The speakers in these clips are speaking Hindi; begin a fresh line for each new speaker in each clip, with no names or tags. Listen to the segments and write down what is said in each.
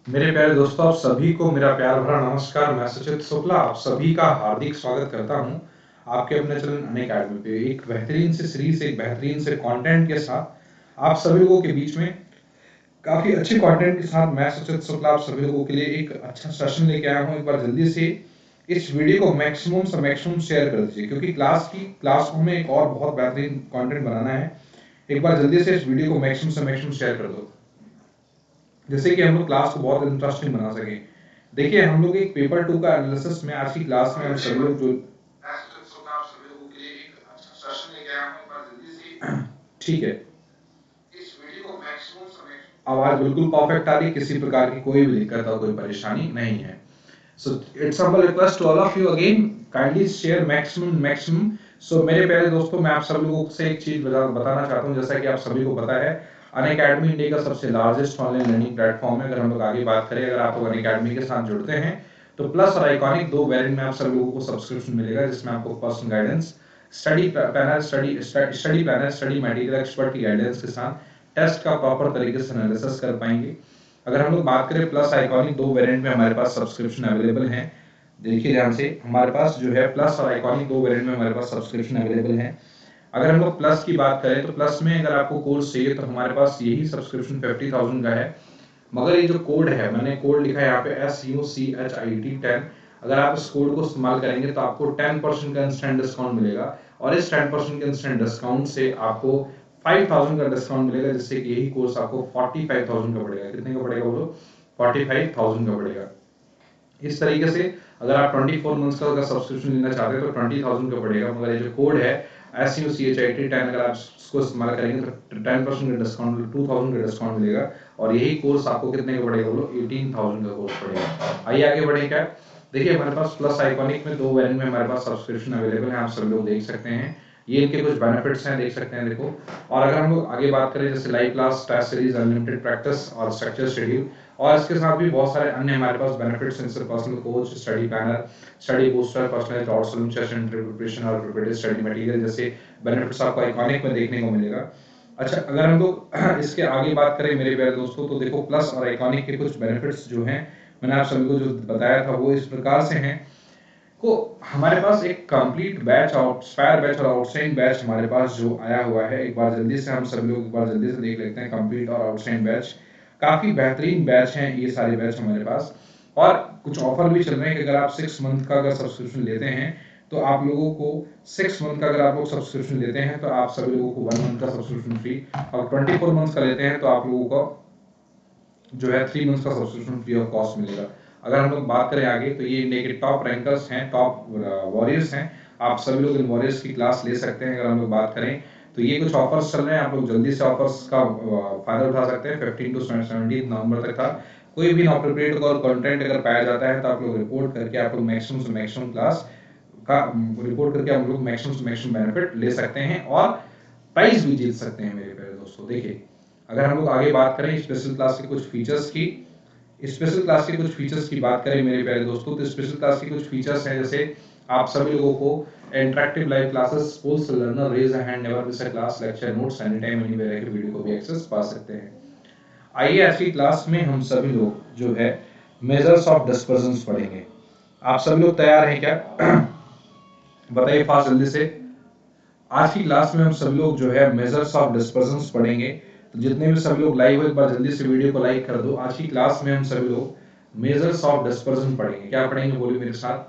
मेरे प्यारे दोस्तों, आप सभी को मेरा प्यार भरा नमस्कार। मैं सचित शुक्ला आप सभी का हार्दिक स्वागत करता हूं आपके अपने चैनल अनअकैडमी पे। एक बेहतरीन से सीरीज, एक बेहतरीन से कंटेंट के साथ आप सभी लोगों के बीच में काफी अच्छे कंटेंट के साथ मैं सचित शुक्ला आप सभी लोगों के लिए एक अच्छा सेशन लेके आया हूं। एक बार जल्दी से इस वीडियो को मैक्सिमम से मैक्सिमम शेयर कर दीजिए, क्योंकि क्लास को हमें एक और बहुत बेहतरीन कंटेंट बनाना है। एक बार जल्दी से इस वीडियो को मैक्सिमम से मैक्सिमम शेयर कर दो, जैसे कि हम लोग क्लास को बहुत इंटरेस्टिंग बना सके। देखिए, हम लोग एक पेपर 2 का एनालिसिस में आज की क्लास में हम सभी लोग जो ठीक है, इस वीडियो को मैक्सिमम समय आवाज बिल्कुल परफेक्ट आ रही है, किसी प्रकार की कोई भी दिक्कत और कोई परेशानी नहीं है। So it's humble request to all of you again, kindly share maximum. So मेरे प्यारे दोस्तों, मैं आप सब लोगों से एक चीज बताना चाहता हूँ। जैसा कि आप सभी को पता है, अनअकैडमी इंडिया का सबसे लार्जेस्ट ऑनलाइन लर्निंग प्लेटफॉर्म है। अगर हम लोग आगे बात करें, अगर आप अनअकैडमी के साथ जुड़ते हैं तो प्लस और आइकॉनिक दो वेरिएंट में आप सभी लोगों को सब्सक्रिप्शन मिलेगा, जिसमें आपको personal guidance, study planner, study material, expert की गाइडेंस के साथ टेस्ट का प्रॉपर तरीके से एनालिसिस कर पाएंगे। अगर हम लोग बात करें प्लस आइकॉनिक दो वेरिएंट में हमारे पास सब्सक्रिप्शन अवेलेबल है। देखिए ध्यान से, हमारे पास जो है प्लस और आइकॉनिक दो वेरिएंट में हमारे पास सब्सक्रिप्शन अवेलेबल है। अगर हम लोग प्लस की बात करें तो प्लस में अगर आपको कोर्स चाहिए तो हमारे पास यही सब्सक्रिप्शन 50,000 का है। मगर ये जो कोड है, मैंने कोड लिखा है यहाँ पे SUCHIT10। अगर आप इस कोड को इस्तेमाल करेंगे तो आपको 10% का इंस्टेंट डिस्काउंट मिलेगा, और इस 10% के इंस्टेंट डिस्काउंट से आपको 5,000 का डिस्काउंट मिलेगा, जिससे कि यही कोर्स आपको 45,000 का पड़ेगा। कितने का पड़ेगा बोलो? 45,000 का पड़ेगा। इस तरीके से अगर आप 24 मंथ्स का सब्सक्रिप्शन लेना चाहते हैं तो 20,000 का पड़ेगा। मगर ये जो कोड है SUCHIT10, अगर आप इसको इस्तेमाल करेंगे तो 10% का डिस्काउंट, 2,000 का डिस्काउंट मिलेगा, और यही कोर्स आपको कितने का पड़ेगा बोलो? 18,000 का कोर्स पड़ेगा। आइए आगे बढ़े। क्या देखिए, हमारे पास प्लस आइकॉनिक में दो वेरिएंट में हमारे पास सब्सक्रिप्शन अवेलेबल है। आप सभी लोग देख सकते हैं, ये इनके कुछ बेनिफिट्स हैं, देख सकते हैं, देखो। और अगर हम लोग आगे बात करें, जैसे live class, test series, unlimited practice और स्ट्रक्चर शेड्यूल, और इसके साथ भी बहुत सारे अन्य हमारे पास बेनिफिट्स हैं, जैसे personal coach, study planner, study booster, personal और सॉल्यूशन सेशन, प्रिपरेशन और प्रिपेयर्ड स्टडी मटेरियल जैसे बेनिफिट्स आपको आइकॉनिक में देखने को मिलेगा। अच्छा, अगर हम लोग इसके आगे बात करें मेरे प्यारे दोस्तों, तो देखो प्लस और आइकॉनिक के कुछ बेनिफिट्स जो हैं, मैंने आप सभी को जो बताया था वो इस प्रकार से हैं। को हमारे पास एक कंप्लीट बैच, आउटस्पायर बैच और आउटस्टैंडिंग बैच हमारे पास जो आया हुआ है, एक बार जल्दी से हम सभी लोग एक बार जल्दी से देख लेते हैं। कंप्लीट और आउटस्टैंडिंग बैच काफी बेहतरीन बैच हैं ये सारे बैच हमारे पास। और कुछ ऑफर भी चल रहे हैं कि अगर आप 6 मंथ का अगर सब्सक्रिप्शन लेते हैं तो आप लोगों को 6 मंथ का अगर आप लोग सब्सक्रिप्शन लेते हैं तो आप सभी लोगों को 1 मंथ का सब्सक्रिप्शन फ्री, और 24 मंथ का लेते हैं तो आप लोगों को जो है 3 मंथ्स का सब्सक्रिप्शन फ्री ऑफ कॉस्ट मिलेगा। अगर हम लोग बात करें आगे, तो ये इंडिया के टॉप रैंकर्स हैं, टॉप वॉरियर्स हैं। आप सभी लोग इन वॉरियर्स की क्लास ले सकते हैं। अगर हम लोग बात करें तो ये कुछ ऑफर्स चल रहे हैं, आप लोग जल्दी से ऑफर्स का फायदा उठा सकते हैं। 15 टू 17 नवंबर तक था। कोई भी इनअप्रोप्रिएट और कंटेंट अगर पाया जाता है तो आप लोग रिपोर्ट करके आप लोग मैक्सिमम से मैक्सिमम क्लास का रिपोर्ट करके हम लोग मैक्सिमम से मैक्सिमम बेनिफिट ले सकते हैं और प्राइज भी जीत सकते हैं मेरे प्यारे दोस्तों। देखिए, अगर हम लोग आगे बात करें स्पेशल क्लास के कुछ फीचर्स की, स्पेशल क्लास के कुछ फीचर्स की बात करें मेरे प्यारे दोस्तों, तो स्पेशल क्लास के कुछ फीचर्स हैं, जैसे आप सभी लोगों को interactive live classes, polls learner, raise a hand, never miss a class, lecture notes, any time anywhere के वीडियो को भी एक्सेस पा सकते हैं। आइए आज की क्लास में हम सभी लोग जो है मेजर्स ऑफ डिस्पर्जन पढ़ेंगे। आप सभी लोग तैयार हैं क्या? बताइए फास्ट जल्दी से। आज की क्लास में हम सभी लोग जो है मेजर्स ऑफ डिस्पर्जन पढ़ेंगे। तो जितने भी सभी लोग लाइव हो, एक बार जल्दी से वीडियो को लाइक कर दो। आज की क्लास में हम सभी लोग मेजर्स ऑफ डिस्पर्जन पढ़ेंगे। क्या पढ़ेंगे बोलिए मेरे साथ?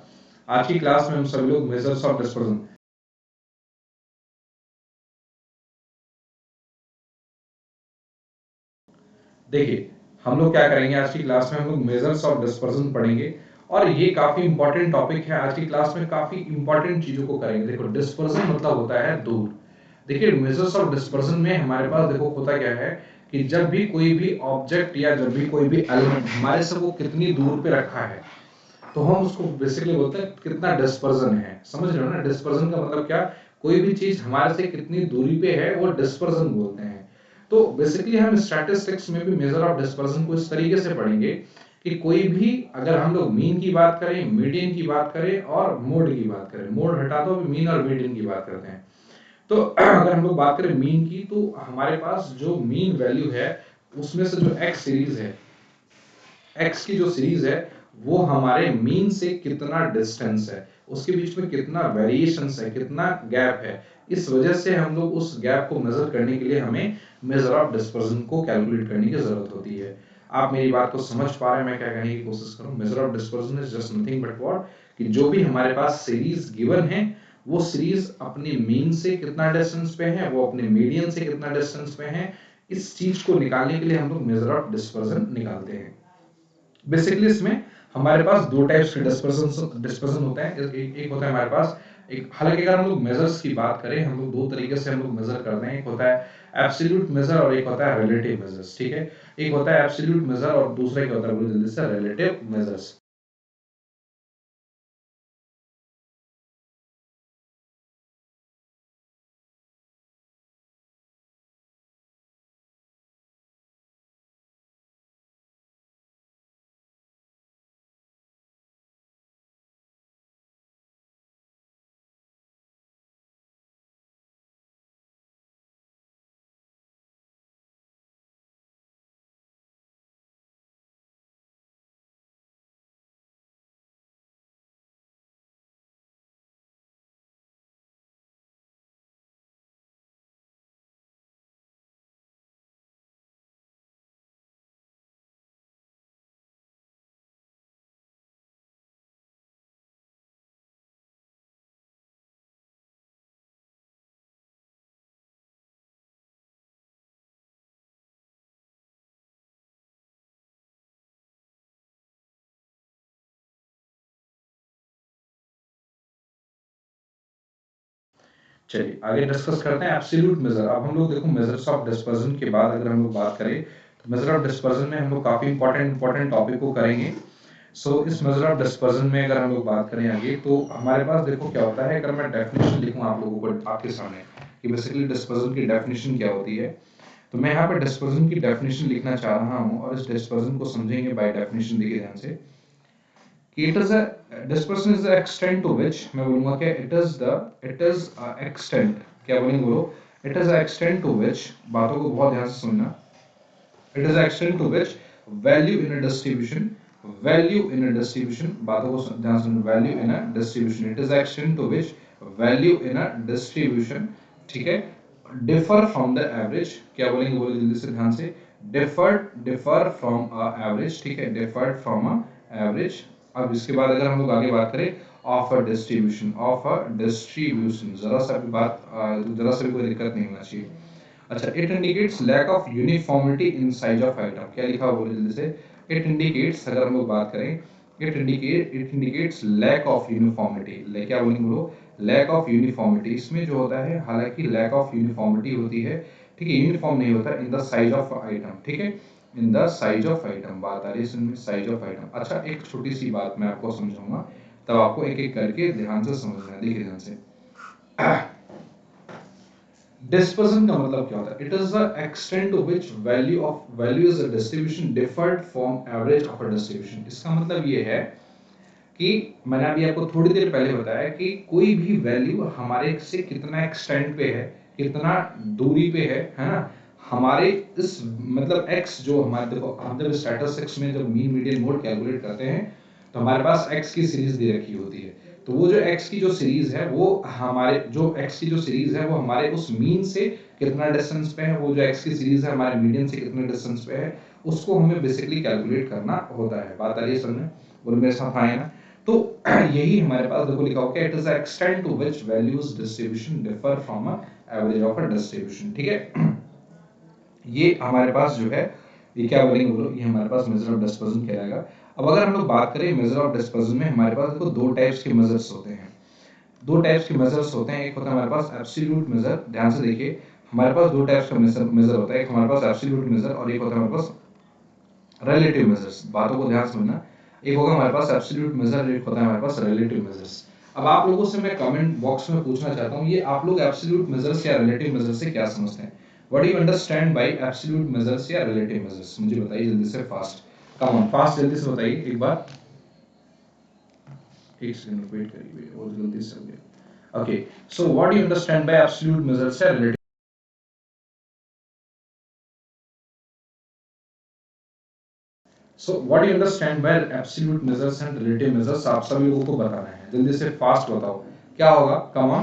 आज की क्लास में हम सभी लोग मेजर्स ऑफ डिस्पर्जन। देखिए, हम लोग क्या करेंगे आज की क्लास में, हम लोग मेजर्स ऑफ डिस्पर्जन पढ़ेंगे, और ये काफी इंपॉर्टेंट टॉपिक है। आज की क्लास में काफी इंपॉर्टेंट चीजों को करेंगे। देखो, डिस्पर्जन मतलब होता है दूर। देखिए, मेजर्स ऑफ डिस्पर्जन में हमारे पास देखो होता क्या है कि जब भी कोई भी ऑब्जेक्ट या जब भी कोई भी एलिमेंट हमारे से वो कितनी दूर पे रखा है, तो हम उसको बेसिकली बोलते हैं कितना डिस्पर्जन है। समझ रहे हो ना? डिस्पर्जन का मतलब क्या? कोई भी चीज हमारे से कितनी दूरी पे है वो डिस्पर्जन बोलते हैं। तो बेसिकली हम स्टैटिस्टिक्स में भी मेजर ऑफ डिस्पर्जन को इस तरीके से पढ़ेंगे कि कोई भी, अगर हम लोग मीन की बात करें, मीडियन की बात करें और मोड की बात करें, मोड हटा दो, मीन और मीडियन की बात करते हैं। तो अगर हम लोग बात करें मीन की, तो हमारे पास जो मीन वैल्यू है उसमें से जो एक्स सीरीज है, एक्स की जो सीरीज है वो हमारे मीन से कितना डिस्टेंस है, उसके बीच में कितना वेरिएशंस है, कितना गैप है। इस वजह से हम लोग उस गैप को मेजर करने के लिए हमें मेजर ऑफ डिस्पर्जन को कैलकुलेट करने की जरूरत होती है। आप मेरी बात को समझ पा रहे हैं मैं क्या कहने की कोशिश करूं? Major of dispersion is just nothing but what, कि जो भी हमारे पास सीरीज गिवन है वो सीरीज अपने मीन से कितना डिस्टेंस पे है, वो अपने मीडियन से कितना डिस्टेंस पे है, इस चीज को निकालने के लिए हम लोग मेजर ऑफ डिस्पर्जन निकालते हैं। बेसिकली इसमें हमारे पास दो टाइप्स के डिस्पर्जन होते हैं। एक होता है हमारे पास एक, हालांकि अगर हम लोग मेजर्स की बात करें, हम लोग दो तरीके से हम लोग मेजर करते हैं। एक होता है एब्सोल्यूट मेजर और एक होता है रिलेटिव मेजर्स, ठीक है। एक होता है एब्सोल्यूट मेजर और दूसरा क्या होता है, बोलो जल्दी से, रिलेटिव मेजर्स। चलिए आगे डिस्कस करते हैं एब्सोल्यूट मेजर। अब हम लोग देखो मेजर्स ऑफ डिस्पर्जन के बाद अगर हम लोग बात करें तो मेजर ऑफ डिस्पर्जन में हम लोग काफी इंपॉर्टेंट टॉपिक को करेंगे। इस मेजर ऑफ डिस्पर्जन में अगर हम लोग बात करें आगे, तो हमारे पास देखो क्या होता है, अगर मैं डेफिनेशन लिखूं आप लोगों को आपके सामने कि बेसिकली डिस्पर्जन की डेफिनेशन क्या होती है, तो मैं यहाँ पे डिस्पर्जन की डेफिनेशन लिखना चाह रहा हूँ और इस डिस्पर्जन को समझेंगे बाय डेफिनेशन। देखिए ध्यान से कि it is a dispersion is the extent to which, मैं बोलूंगा कि इट इज एक्सटेंट, क्या बोलेंगे बोलो, it is extent to which, बातों को बहुत ध्यान से सुनना, it is extent to which value in a distribution, value in a distribution, बातों को ध्यान से सुनना, value in a distribution, it is extent to which value in a distribution, ठीक है, डिफर फ्रॉम द एवरेज, क्या बोलेंगे बोलो जल्दी से ध्यान से, डिफर फ्रॉम अ एवरेज, ठीक है, डिफर फ्रॉम अ एवरेज। अब इसके बाद अगर हम लोग आगे बात करें of a distribution, of a distribution, जरा सा भी बात जरा सा भी कोई दिक्कत नहीं होना चाहिए। अच्छा, it indicates lack of uniformity in size of item, क्या लिखा हुआ बोले जल्दी से, इट इंडिकेट्स, अगर हम लोग बात करें it indicates lack of uniformity, क्या बोलेंगे बोलो, लैक ऑफ यूनिफॉर्मिटी, इसमें जो होता है हालांकि लैक ऑफ यूनिफॉर्मिटी होती है, ठीक है, यूनिफॉर्म नहीं होता in the size of item, ठीक है, in the size of item, बात आ रही है इसमें साइज ऑफ आइटम। अच्छा, एक छोटी सी बात मैं आपको समझाऊंगा, तब आपको एक एक करके ध्यान से समझना है, देखिए ध्यान से। डिस्पर्सन का मतलब क्या होता है, it is the extent to which value is a distribution differed from average of a distribution. इसका मतलब ये है कि मैंने अभी आपको थोड़ी देर पहले बताया कि कोई भी वैल्यू हमारे से कितना एक्सटेंट पे है, कितना दूरी पे है ना, हमारे इस मतलब x जो हमारे, देखो हम जब स्टैटिस्टिक्स में जब मीन मीडियन मोड कैलकुलेट करते हैं तो हमारे पास x की सीरीज दे रखी होती है, तो वो जो x की जो सीरीज है वो हमारे जो x की जो सीरीज है वो हमारे उस मीन से कितना डिस्टेंस पे है, वो जो x की सीरीज है हमारे मीडियन से कितने डिस्टेंस पे है, उसको हमें बेसिकली कैलकुलेट करना होता है। बात आ रही है समझ, बोलो मेरे साथ आए ना। तो यही हमारे पास देखो लिखा होगा, it is the extent to which values distribution differ from a average of a distribution, ठीक है। ये हमारे पास जो है, ये क्या बोलेंगे बोलो, ये हमारे पास मेजर ऑफ डिस्पर्जन कहलाएगा। अब अगर हम लोग बात करें मेजर ऑफ डिस्पर्जन में, हमारे पास देखो दो टाइप्स के मेजर्स होते हैं, दो टाइप्स के मेजर्स होते हैं। एक होता है हमारे पास एब्सोल्यूट मेजर, ध्यान से देखिए हमारे पास दो टाइप्स का मेजर होता है, एक हमारे पास एब्सोल्यूट मेजर और एक होता है हमारे पास रिलेटिव मेजर्स, बातों को ध्यान से सुनना, एक होगा हमारे पास एब्सोल्यूट मेजर, एक होता है हमारे पास रिलेटिव मेजर्स। अब आप लोगों से मैं कमेंट बॉक्स में पूछना चाहता हूं, ये आप लोग एब्सोल्यूट मेजर्स या रिलेटिव मेजर्स से क्या समझते हैं? What do you understand by absolute measures या रिलेटिव मेजर्स, मुझे बताइए जल्दी से, फास्ट, कम ऑन फास्ट, जल्दी से बताइए एक बार, एक सेकंड वेट करिए और जल्दी से हो गया। Okay, so what do you understand by absolute measures या relative? So what you understand by absolute measures and relative measures, आप सभी लोगों को बताना है। जल्दी से फास्ट बताओ क्या होगा, कम ऑन।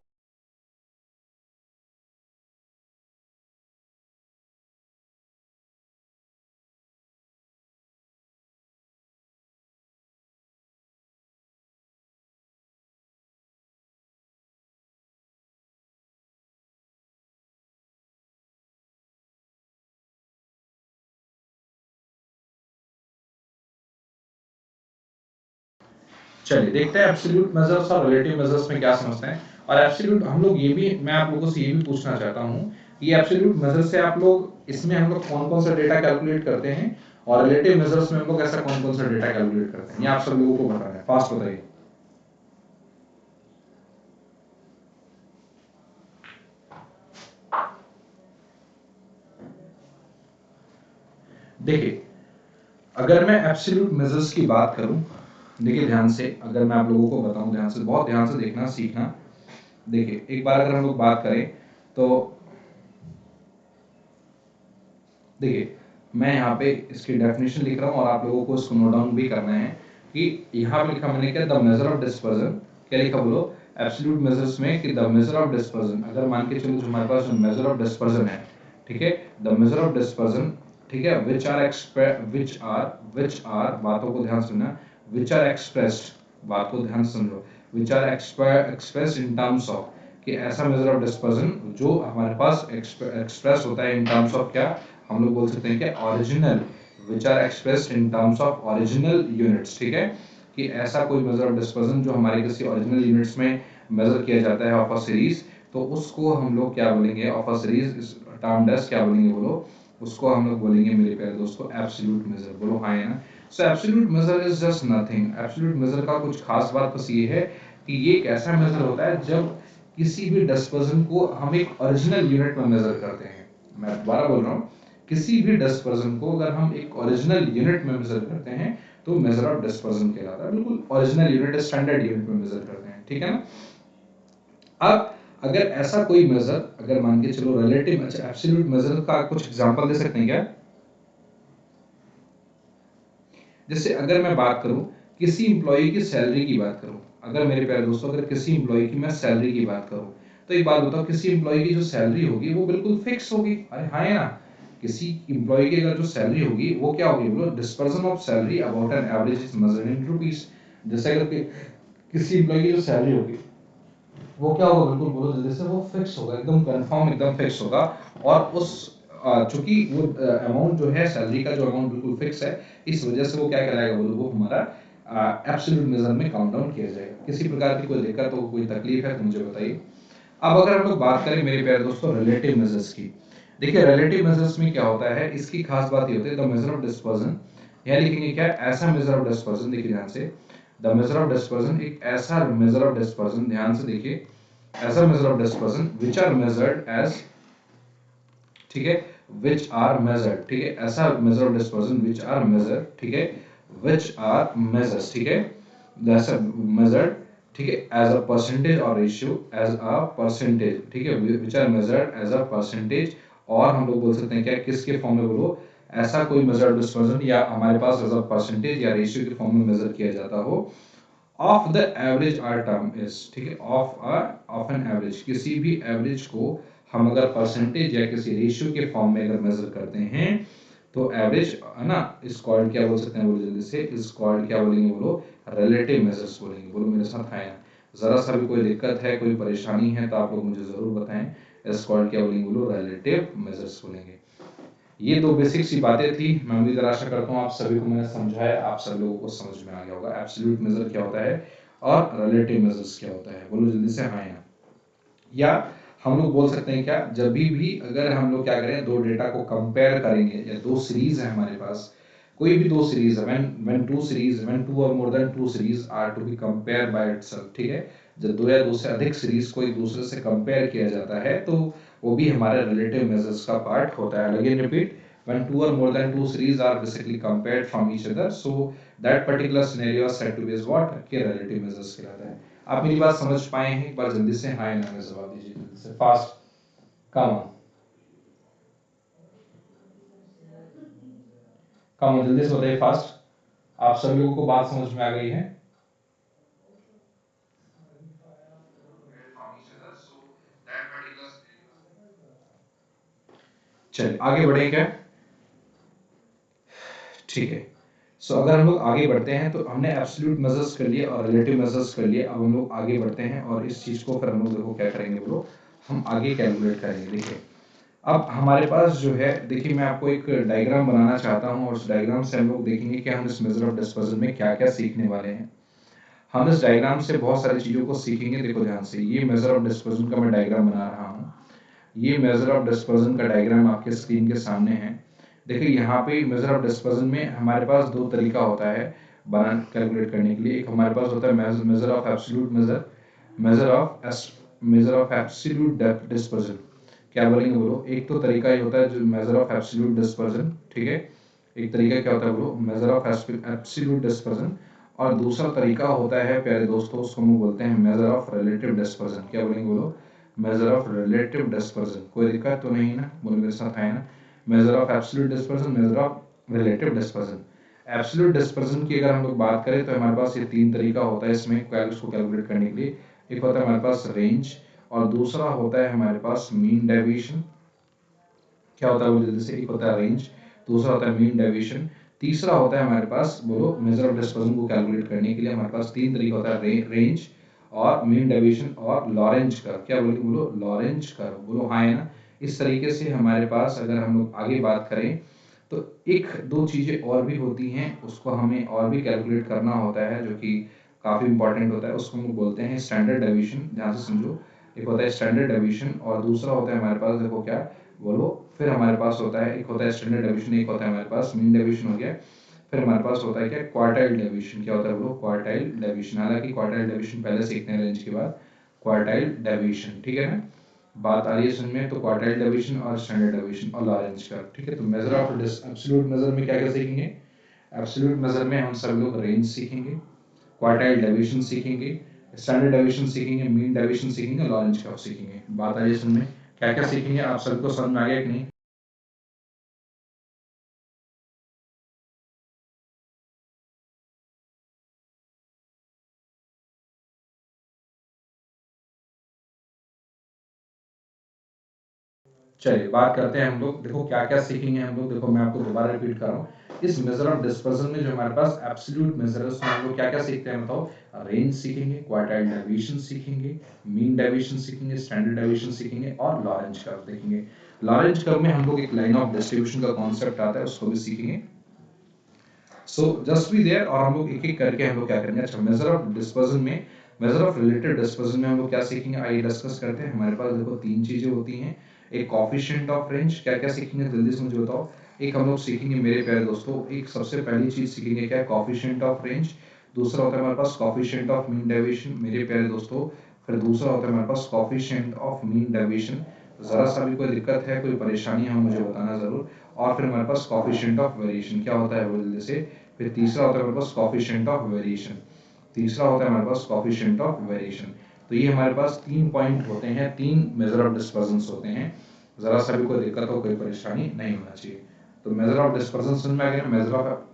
चलिए देखते हैं एब्सोल्यूट मेजर्स और रिलेटिव मेजर्स में क्या समझते हैं। और एब्सोल्यूट हम लोग ये भी, मैं आप लोगों से ये भी पूछना चाहता हूँ कि एब्सोल्यूट मेजर से आप लोग, इसमें हम लोग कौन कौन सा डेटा कैलकुलेट करते हैं, और रिलेटिव मेजर्स में हम लोग ऐसा कौन कौन सा डेटा कैलकुलेट करते हैं, ये आप सब लोगों को बताना है। फास्ट बताइए। देखिए अगर मैं एब्सोल्यूट मेजर्स की बात करूं, देखिए ध्यान से, अगर मैं आप लोगों को बताऊं, ध्यान से, बहुत ध्यान से देखना सीखना। देखिए एक बार अगर हम लोग बात करें तो देखिए मैं यहाँ पे इसकी डेफिनेशन लिख रहा हूँ और आप लोगों को इसको नोट डाउन भी करना है कि यहाँ पे लिखा मैंने क्या, द मेजर ऑफ डिस्पर्जन, क्या लिखा बोलो, एब्सोल्यूट मेजर्स में कि द मेजर ऑफ डिस्पर्जन, अगर मान के चलो जो हमारे पास जो मेजर ऑफ डिस्पर्जन है, ठीक है, द मेजर ऑफ डिस्पर्जन, ठीक है, विच आर बातों को ध्यान सुनना, विच आर एक्सप्रेस्ड, बात को ध्यान सुन लो, which are expressed in terms of, कि ऐसा मेजर ऑफ डिस्पर्जन जो हमारे पास एक्सप्रेस होता है इन टर्म्स ऑफ क्या, हम लोग बोल सकते हैं कि original, which are expressed in terms of original units, ठीक है, कि ऐसा कोई मेजर ऑफ डिस्पर्जन जो हमारे किसी ओरिजिनल यूनिट्स में मेजर किया जाता है ऑफ अ सीरीज, तो उसको हम लोग क्या बोलेंगे, ऑफ अ सीरीज, इस टर्म डैश क्या बोलेंगे बोलो, उसको हम लोग बोलेंगे मेरे प्यारे दोस्तों एब्सोल्यूट मेजर। बोलो हाँ है ना। सो absolute major is just nothing, absolute major का कुछ खास बात बस ये है कि ये एक ऐसा मेजर होता है जब किसी भी डिस्पर्जन को हम एक ओरिजिनल यूनिट में मेजर करते हैं। मैं दोबारा बोल रहा हूँ, किसी भी डिस्पर्जन को अगर हम एक ओरिजिनल यूनिट में मेजर करते हैं तो मेजर ऑफ डिस्पर्जन कहलाता है, बिल्कुल ओरिजिनल यूनिट, स्टैंडर्ड यूनिट में मेजर करते हैं, ठीक है ना। अब अगर ऐसा कोई मेजर, अगर मान के चलो रिलेटिव, अच्छा एब्सोल्यूट मेजर का कुछ एग्जांपल दे सकते हैं क्या। जैसे अगर मैं बात करूं किसी इंप्लॉई की सैलरी की बात करूं, अगर मेरे प्यारे दोस्तों अगर किसी इंप्लॉई की मैं सैलरी की बात करूं, तो एक बात बताओ, किसी इंप्लॉई की जो सैलरी होगी वो बिल्कुल फिक्स होगी, अरे हाँ है ना। किसी इंप्लॉई की अगर जो सैलरी होगी वो क्या होगी बोलो, dispersion of salary about an average is measured in rupees. जैसे अगर किसी इंप्लॉई की जो सैलरी होगी वो क्या होगा, बिल्कुल बोलो जल्दी से, वो फिक्स होगा, एकदम कंफर्म, एकदम फिक्स होगा। और उस चूंकि वो अमाउंट जो है सैलरी का, जो अमाउंट बिल्कुल फिक्स है, इस वजह से वो क्या कहलाएगा बोलो, वो हमारा एब्सोल्यूट मेजर में काउंट डाउन किया जाएगा। किसी प्रकार की कोई दिक्कत हो, कोई तकलीफ है तो मुझे बताइए। अब अगर हम लोग बात करें मेरे प्यारे दोस्तों रिलेटिव मेजर्स की, देखिए रिलेटिव मेजर्स में क्या होता है, इसकी खास बात ये होती है, द मेजर ऑफ डिस्पर्जन, यहाँ लिखेंगे क्या, ऐसा मेजर ऑफ डिस्पर्जन, देखिए ध्यान से, द मेजर ऑफ डिस्पर्जन, एक ऐसा मेजर ऑफ डिस्पर्जन, ध्यान से देखिए, ऐसा measure of dispersion which are measured as, ठीक है, विच आर मेजर्ड, ठीक है, ऐसा measure of dispersion which are measured, ठीक है, विच आर मेजर्स, ठीक है, ऐसा मेजर्ड, ठीक है, एज अ परसेंटेज और रेशियो एज अ परसेंटेज, ठीक है, which are measured as a percentage, और हम लोग बोल सकते हैं क्या, किसके फॉर्म में बोलो, ऐसा कोई मेजर डिस्पर्जन या हमारे पास एज अ परसेंटेज या रेशियो के फॉर्म में मेजर किया जाता हो of the average are term is, ठीक है, ऑफ एन एवरेज, किसी भी एवरेज को हम अगर परसेंटेज या किसी रेशियो के फॉर्म में अगर मेजर करते हैं तो एवरेज है ना, इस कॉल्ड क्या बोल सकते हैं बोलो जल्दी से, इस कॉल्ड क्या बोलेंगे बोलो, रिलेटिव मेजर्स बोलेंगे। बोलो मेरे साथ है, जरा सा भी कोई दिक्कत है, कोई परेशानी है तो आप लोग मुझे जरूर बताएं। इस कॉल्ड क्या बोलेंगे बोलो, रिलेटिव मेजर्स बोलेंगे। ये दो बेसिक सी बातें थी, मैं उम्मीद आशा करता हूँ आप सभी को मैंने समझाया, आप सब लोगों को समझ में आ गया होगा एब्सोल्यूट मेजर क्या होता है और रिलेटिव मेजर्स क्या होता है। बोलो जल्दी से हाँ या हम लोग बोल सकते हैं क्या, जब भी अगर हम लोग क्या करें, दो डेटा को कंपेयर करेंगे या दो सीरीज है हमारे पास, कोई भी दो सीरीज है, व्हेन टू और more than two series are to be compare by itself, ठीक है, जब दो या दो से अधिक सीरीज को एक दूसरे से कंपेयर किया जाता है तो वो भी हमारे रिलेटिव मेजर्स का पार्ट होता है। Again repeat, when two or more than two series are basically compared from each other, so that particular scenario is said to be as what, के relative measures कहलाता है। आप मेरी बात समझ पाए हैं, एक बार जल्दी से हाँ या ना में जवाब दीजिए, जल्दी से फास्ट, कम ऑन जल्दी से बताइए फास्ट। आप सभी लोगों को बात समझ में आ गई है? चलिए आगे बढ़े क्या? ठीक है। सो अगर हम लोग आगे बढ़ते हैं तो हमने एब्सोल्यूट मेजर्स कर लिए और रिलेटिव मेजर्स कर लिए। अब हम लोग आगे बढ़ते हैं और इस चीज को फिर हम लोग देखो क्या करेंगे बोलो, हम आगे कैलकुलेट करेंगे। देखिए अब हमारे पास जो है, देखिए मैं आपको एक डायग्राम बनाना चाहता हूँ और उस डायग्राम से हम लोग देखेंगे कि हम इस मेजर ऑफ डिस्पर्जन में क्या क्या सीखने वाले हैं। हम इस डायग्राम से बहुत सारी चीजों को सीखेंगे। देखो ध्यान से, ये मेजर ऑफ डिस्पर्जन का मैं डायग्राम बना रहा हूँ। ये मेजर ऑफ डिस्पर्जन का डायग्राम आपके स्क्रीन के सामने है। देखिए यहाँ पे मेजर ऑफ डिस्पर्जन में हमारे पास दो तरीका होता है बना कैलकुलेट करने के लिए। एक हमारे पास होता है major of absolute major, major of absolute dispersion. क्या बोलेंगे बोलो? एक तो तरीका ये होता है जो मेजर ऑफ एब्सोल्यूट डिस्पर्जन, ठीक है। एक तरीका क्या होता है बोलो? Major of absolute dispersion. और दूसरा तरीका होता है प्यारे दोस्तों, उसको हम बोलते हैं मेजर ऑफ रिलेटिव डिस्पर्जन। क्या बोलेंगे बोलो? Major of relative dispersion. कोई दिक्कत तो नहीं ना? बोलो मेरे साथ है ना? Major of absolute dispersion, major of relative dispersion. Absolute dispersion की अगर हम लोग बात करें तो हमारे पास ये तीन तरीका होता है इसमें इसको कैलकुलेट करने के लिए। एक होता है हमारे पास रेंज, और दूसरा होता है हमारे पास मीन डेविएशन। क्या होता है वो जल्दी से? एक होता है रेंज, दूसरा होता है मीन डेविएशन, तीसरा होता है हमारे पास बोलो मेजर ऑफ डिस्पर्जन को कैलकुलेट करने के लिए हमारे पास तीन तरीका होता है, रेंज और मीन डेविएशन और लॉरेंज कर्व। क्या बोलेंगे बोलो? Lorentz curve. बोलो हाँ है ना? इस तरीके से हमारे पास अगर हम लोग आगे बात करें तो एक दो चीजें और भी होती हैं, उसको हमें और भी कैलकुलेट करना होता है जो कि काफी इंपॉर्टेंट होता है। उसको हम लोग बोलते हैं स्टैंडर्ड डेविएशन। ध्यान से समझो, एक होता है स्टैंडर्ड डेविएशन और दूसरा होता है हमारे पास देखो क्या बोलो, फिर हमारे पास होता है, एक होता है स्टैंडर्ड डेविएशन, एक होता है हमारे पास मीन डेविएशन हो गया। फिर हमारे पास होता है क्या? Quartile deviation. क्या होता है बोलो? Quartile deviation. हालांकि क्वार्टाइल डेविएशन पहले सीखते हैं रेंज के बाद, क्वार्टाइल डेविएशन, ठीक है ना? बात आ रही है समझ में? तो क्वार्टाइल डेविएशन और स्टैंडर्ड डेविएशन और लॉरेंज कर्व, ठीक है। तो मेजर ऑफ एब्सोल्यूट मेजर में क्या क्या सीखेंगे? एब्सोल्यूट मेजर में हम सब लोग रेंज सीखेंगे, क्वार्टाइल डेविएशन सीखेंगे, स्टैंडर्ड डेविएशन सीखेंगे, मीन डेविएशन सीखेंगे, लॉरेंज कर्व सीखेंगे। बात आ रही है समझ में? क्या क्या सीखेंगे? आप सबको समझ में आ गया कि नहीं? चलिए बात करते हैं हम लोग, देखो क्या क्या सीखेंगे हम लोग। देखो मैं आपको दोबारा रिपीट कर रहा हूँ, इस मेजर ऑफ डिस्पर्जन में जो हमारे पास एब्सोल्यूट मेजर है उसमें हम लोग क्या क्या सीखते हैं बताओ? रेंज सीखेंगे, क्वार्टाइल डेविएशन सीखेंगे, मीन डेविएशन सीखेंगे, स्टैंडर्ड डेविएशन सीखेंगे और लॉरेंज कर्व देखेंगे। लॉरेंज कर्व में हम लोग एक लाइन ऑफ डिस्ट्रीब्यूशन का कॉन्सेप्ट आता है, उसको भी सीखेंगे। सो जस्ट बी देयर, और हम लोग एक एक करके हम लोग क्या करेंगे। अच्छा, मेजर ऑफ डिस्पर्जन में, मेजर ऑफ रिलेटिव डिस्पर्जन में हम लोग क्या सीखेंगे, आइए डिस्कस करते हैं। हमारे पास देखो तीन चीजें होती हैं, एक कॉफिशिएंट ऑफ रेंज। क्या क्या सीखेंगे जल्दी से मुझे बताओ? एक हम लोग सीखेंगे मेरे प्यारे दोस्तों, एक सबसे पहली चीज सीखेंगे क्या? Coefficient of range. दूसरा होता है हमारे पास कॉफिशिएंट ऑफ मीन डेविएशन मेरे प्यारे दोस्तों। फिर दूसरा होता है हमारे पास कॉफिशिएंट ऑफ मीन डेविएशन। जरा सा भी कोई दिक्कत है, कोई परेशानी है, मुझे बताना जरूर। और फिर हमारे पास कॉफिशिएंट ऑफ वेरिएशन। क्या होता है वो जल्दी से? फिर तीसरा होता है हमारे पास कॉफिशिएंट ऑफ वेरिएशन। तीसरा होता है हमारे पास कॉफिशिएंट ऑफ वेरिएशन। तो ये हमारे पास तीन पॉइंट होते हैं, तीन मेजर ऑफ डिस्पर्जन होते हैं। जरा सा भी कोई दिक्कत हो, कोई परेशानी नहीं होना चाहिए। तो मेजर ऑफ डिस्पर्जन समझ में आ गया? मेजर ऑफ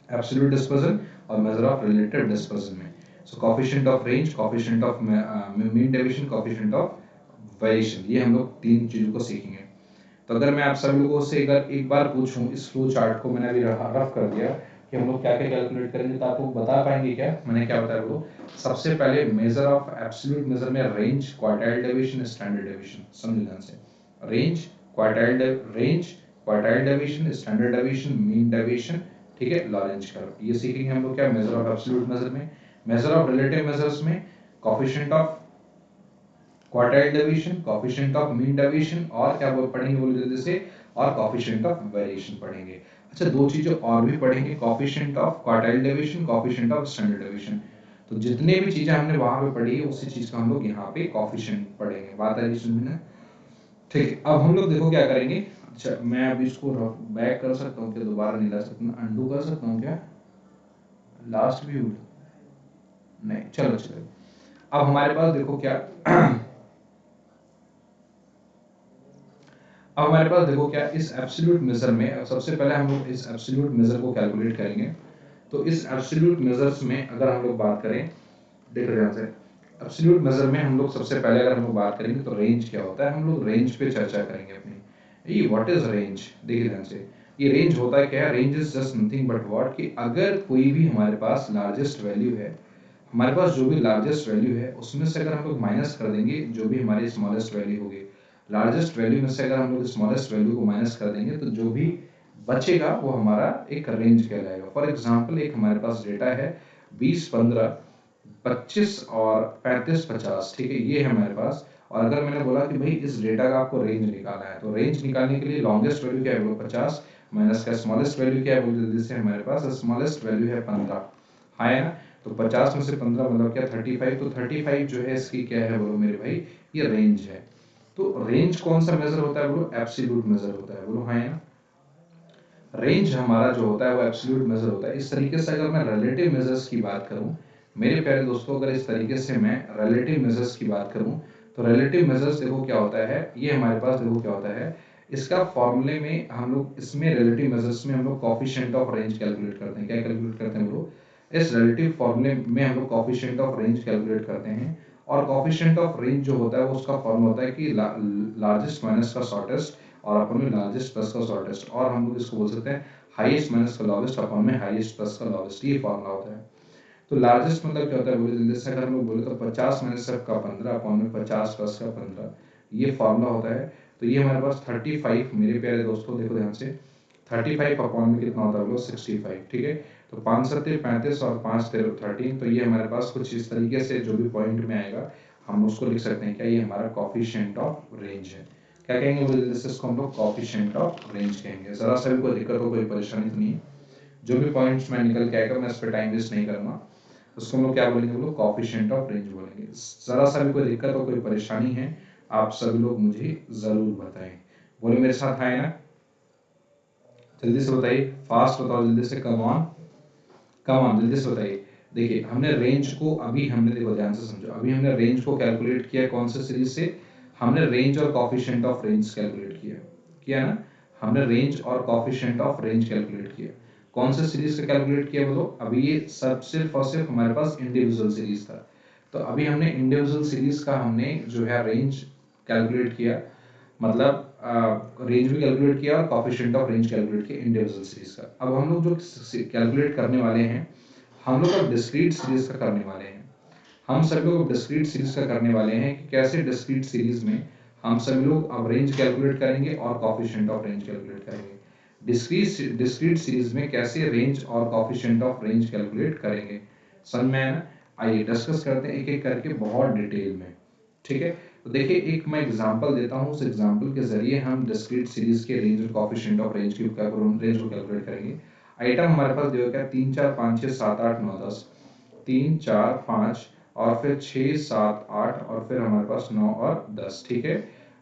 एब्सोल्यूट डिस्पर्जन और मेजर ऑफ रिलेटिव डिस्पर्जन में। So coefficient of range, coefficient of mean deviation, coefficient of variation, ये हम लोग तीन चीजों को सीखेंगे। तो अगर मैं आप सभी लोगों से अगर एक बार पूछूं, इस फ्लो चार्ट को मैंने अभी रफ कर दिया कि हम लोग क्या क्या कैलकुलेट करेंगे, तो आप लोग बता पाएंगे क्या मैंने क्या बताया? वो सबसे पहले मेजर ऑफ एब्सोल्यूट मेजर में range, quartile deviation, standard deviation. समझ ध्यान से, range, quartile deviation, standard deviation, mean deviation, ठीक है, लॉरेंज कर्व। ये सीखेंगे हम लोग क्या? मेजर ऑफ एब्सोल्यूट मेजर में। मेजर ऑफ रिलेटिव मेजर्स में coefficient of quartile deviation, coefficient of mean deviation, और क्या वो पढ़ेंगे बोलो जल्दी से? और कोएफिशिएंट ऑफ वेरिएशन पढ़ेंगे। अच्छा, दो चीजें और भी पढ़ेंगे, coefficient of quartile deviation, coefficient of standard deviation. तो जितने भी चीजें हमने वहां पे पढ़ी है उसी चीज का हम लोग यहाँ पे कोएफिशिएंट पढ़ेंगे। बात आ रही सुन में? ठीक है, अब हम लोग देखो क्या करेंगे। अच्छा, मैं अभी इसको बैक कर सकता हूँ क्या? दोबारा नहीं ला सकता, अंडू कर सकता हूँ क्या? लास्ट व्यू नहीं, चलो चलो। अब हमारे पास देखो क्या अब हमारे पास देखो क्या, इस एब्सोल्यूट मेजर में सबसे पहले हम लोग इस एब्सोल्यूट मेजर को कैलकुलेट करेंगे। तो इस एब्सोल्यूट मेजर्स में अगर हम लोग बात करें, देखो ध्यान से, एब्सोल्यूट मेजर में हम लोग सबसे पहले अगर हम लोग बात करेंगे तो रेंज क्या होता है, हम लोग रेंज पे चर्चा करेंगे अपनी। ये व्हाट इज रेंज, देखिए ध्यान से, ये रेंज होता है क्या है, range is just nothing but what, कि अगर कोई भी हमारे पास लार्जेस्ट वैल्यू है, हमारे पास जो भी लार्जेस्ट वैल्यू है उसमें से अगर हम लोग माइनस कर देंगे जो भी हमारी स्मॉलेस्ट वैल्यू होगी, लार्जेस्ट वैल्यू में से अगर हम लोग स्मॉलेस्ट वैल्यू को माइनस कर देंगे तो जो भी बचेगा वो हमारा एक रेंज कहलाएगा। फॉर एग्जांपल एक हमारे पास डेटा है 20, 15, 25 और 35, 50, ठीक है, ये है हमारे पास। और अगर मैंने बोला कि भाई इस डेटा का आपको रेंज निकालना है, तो रेंज निकालने के लिए लॉन्गेस्ट वैल्यू क्या है, वो 50 माइनस का स्मॉलेस्ट वैल्यू क्या है, वो जल्दी से हमारे पास स्मॉलेस्ट वैल्यू है 15, है ना। तो 50 में से 15 मतलब क्या, 35, तो 35 जो है इसकी क्या है बोलो मेरे भाई, ये रेंज है। तो रेंज कौन सा मेजर होता है बोलो, एब्सोल्यूट मेजर होता है, बोलो हाँ या ना। रेंज हमारा जो होता है वो एब्सोल्यूट मेजर होता है। इस तरीके से अगर मैं रिलेटिव मेजर्स की बात करूं मेरे प्यारे दोस्तों, अगर इस तरीके से मैं रिलेटिव मेजर्स की बात करूं तो रिलेटिव मेजर्स देखो क्या होता है, ये हमारे पास देखो क्या होता है, इसका फॉर्मूले में हम लोग, इसमें रिलेटिव मेजर्स में हम लोग कोएफिशिएंट ऑफ रेंज कैलकुलेट करते हैं। क्या कैलकुलेट करते हैं बोलो, इस रिलेटिव फॉर्मूले में हम लोग कोएफिशिएंट ऑफ रेंज कैलकुलेट करते हैं। और कोएफिशिएंट ऑफ रेंज जो होता है वो उसका फॉर्मूला होता है कि लार्जेस्ट माइनस का शॉर्टेस्ट और अपन में लार्जेस्ट प्लस का शॉर्टेस्ट, और हम लोग इसको बोल सकते हैं हाईएस्ट माइनस का लॉन्गेस्ट अपन में हाईएस्ट प्लस का लॉन्गेस्ट, ये फॉर्मूला होता है। तो लार्जेस्ट मतलब क्या होता है बोले जल्दी से, अगर हम लोग बोले तो 50 माइनस का 15 अपन में 50 प्लस का 15, ये फॉर्मूला होता है। तो ये हमारे पास 35, मेरे प्यारे दोस्तों देखो ध्यान से, 35 अपॉन में कितना होता है बोलो 65, ठीक है। तो 5 7 35 और 5 13 13, तो ये हमारे पास कुछ इस तरीके से जो भी पॉइंट में आएगा हम उसको लिख सकते हैं, क्या ये हमारा कोएफिशिएंट ऑफ रेंज है। क्या कहेंगे बोले जल्दी से, इसको हम लोग कोएफिशिएंट ऑफ रेंज कहेंगे। जरा सा भी कोई दिक्कत हो, कोई परेशानी तो नहीं है, जो भी पॉइंट्स मैं निकल के आएगा मैं इस पर टाइम वेस्ट नहीं करूंगा, उसको हम लोग क्या बोलेंगे, बोलो कोएफिशिएंट ऑफ रेंज बोलेंगे। जरा सा भी कोई दिक्कत हो, कोई परेशानी है, आप सभी लोग मुझे जरूर बताएं। बोले मेरे साथ आए ना, जल्दी से बताइए, फास्ट बताओ जल्दी से, कम ऑन कम ऑन, जल्दी से बताइए। देखिए हमने रेंज को, अभी हमने देखो ध्यान से समझो, अभी हमने रेंज को कैलकुलेट किया कौन से सीरीज से, हमने रेंज और कोएफिशिएंट ऑफ रेंज कैलकुलेट किया किया ना, हमने रेंज और कोएफिशिएंट ऑफ रेंज कैलकुलेट किया। कौन से सीरीज का कैलकुलेट किया बोलो, अभी ये सब सिर्फ और सिर्फ हमारे पास इंडिविजुअल सीरीज था। तो अभी हमने इंडिविजुअल सीरीज का हमने जो है रेंज कैलकुलेट किया, मतलब रेंज भी कैलकुलेट किया और कोएफिशिएंट ऑफ रेंज कैलकुलेट किया इंडिविजुअल सीरीज का। अब हम लोग जो कैलकुलेट करने वाले हैं, हम लोग अब डिस्क्रीट सीरीज का करने वाले हैं। हम सभी लोग डिस्क्रीट सीरीज का करने वाले हैं कि कैसे डिस्क्रीट सीरीज में हम सभी लोग अब रेंज कैलकुलेट करेंगे और कोएफिशिएंट ऑफ रेंज कैलकुलेट करेंगे। डिस्क्रीट सीरीज में कैसे रेंज और कोएफिशिएंट ऑफ रेंज कैलकुलेट करेंगे, समझ में आया ना। आइए डिस्कस करते हैं एक एक करके बहुत डिटेल में, ठीक है। तो देखिए एक मैं एग्जांपल देता हूं, उस एग्जांपल के जरिए हम डिस्क्रीट सीरीज के रेंज और कोएफिशिएंट ऑफ रेंज की रेंज को कैलकुलेट करेंगे। आइटम हमारे पास दिया क्या, 3 4 5 6 7 8 9 10, 3 4 5 और फिर 6 7 8 और फिर हमारे पास 9 और 10, ठीक है।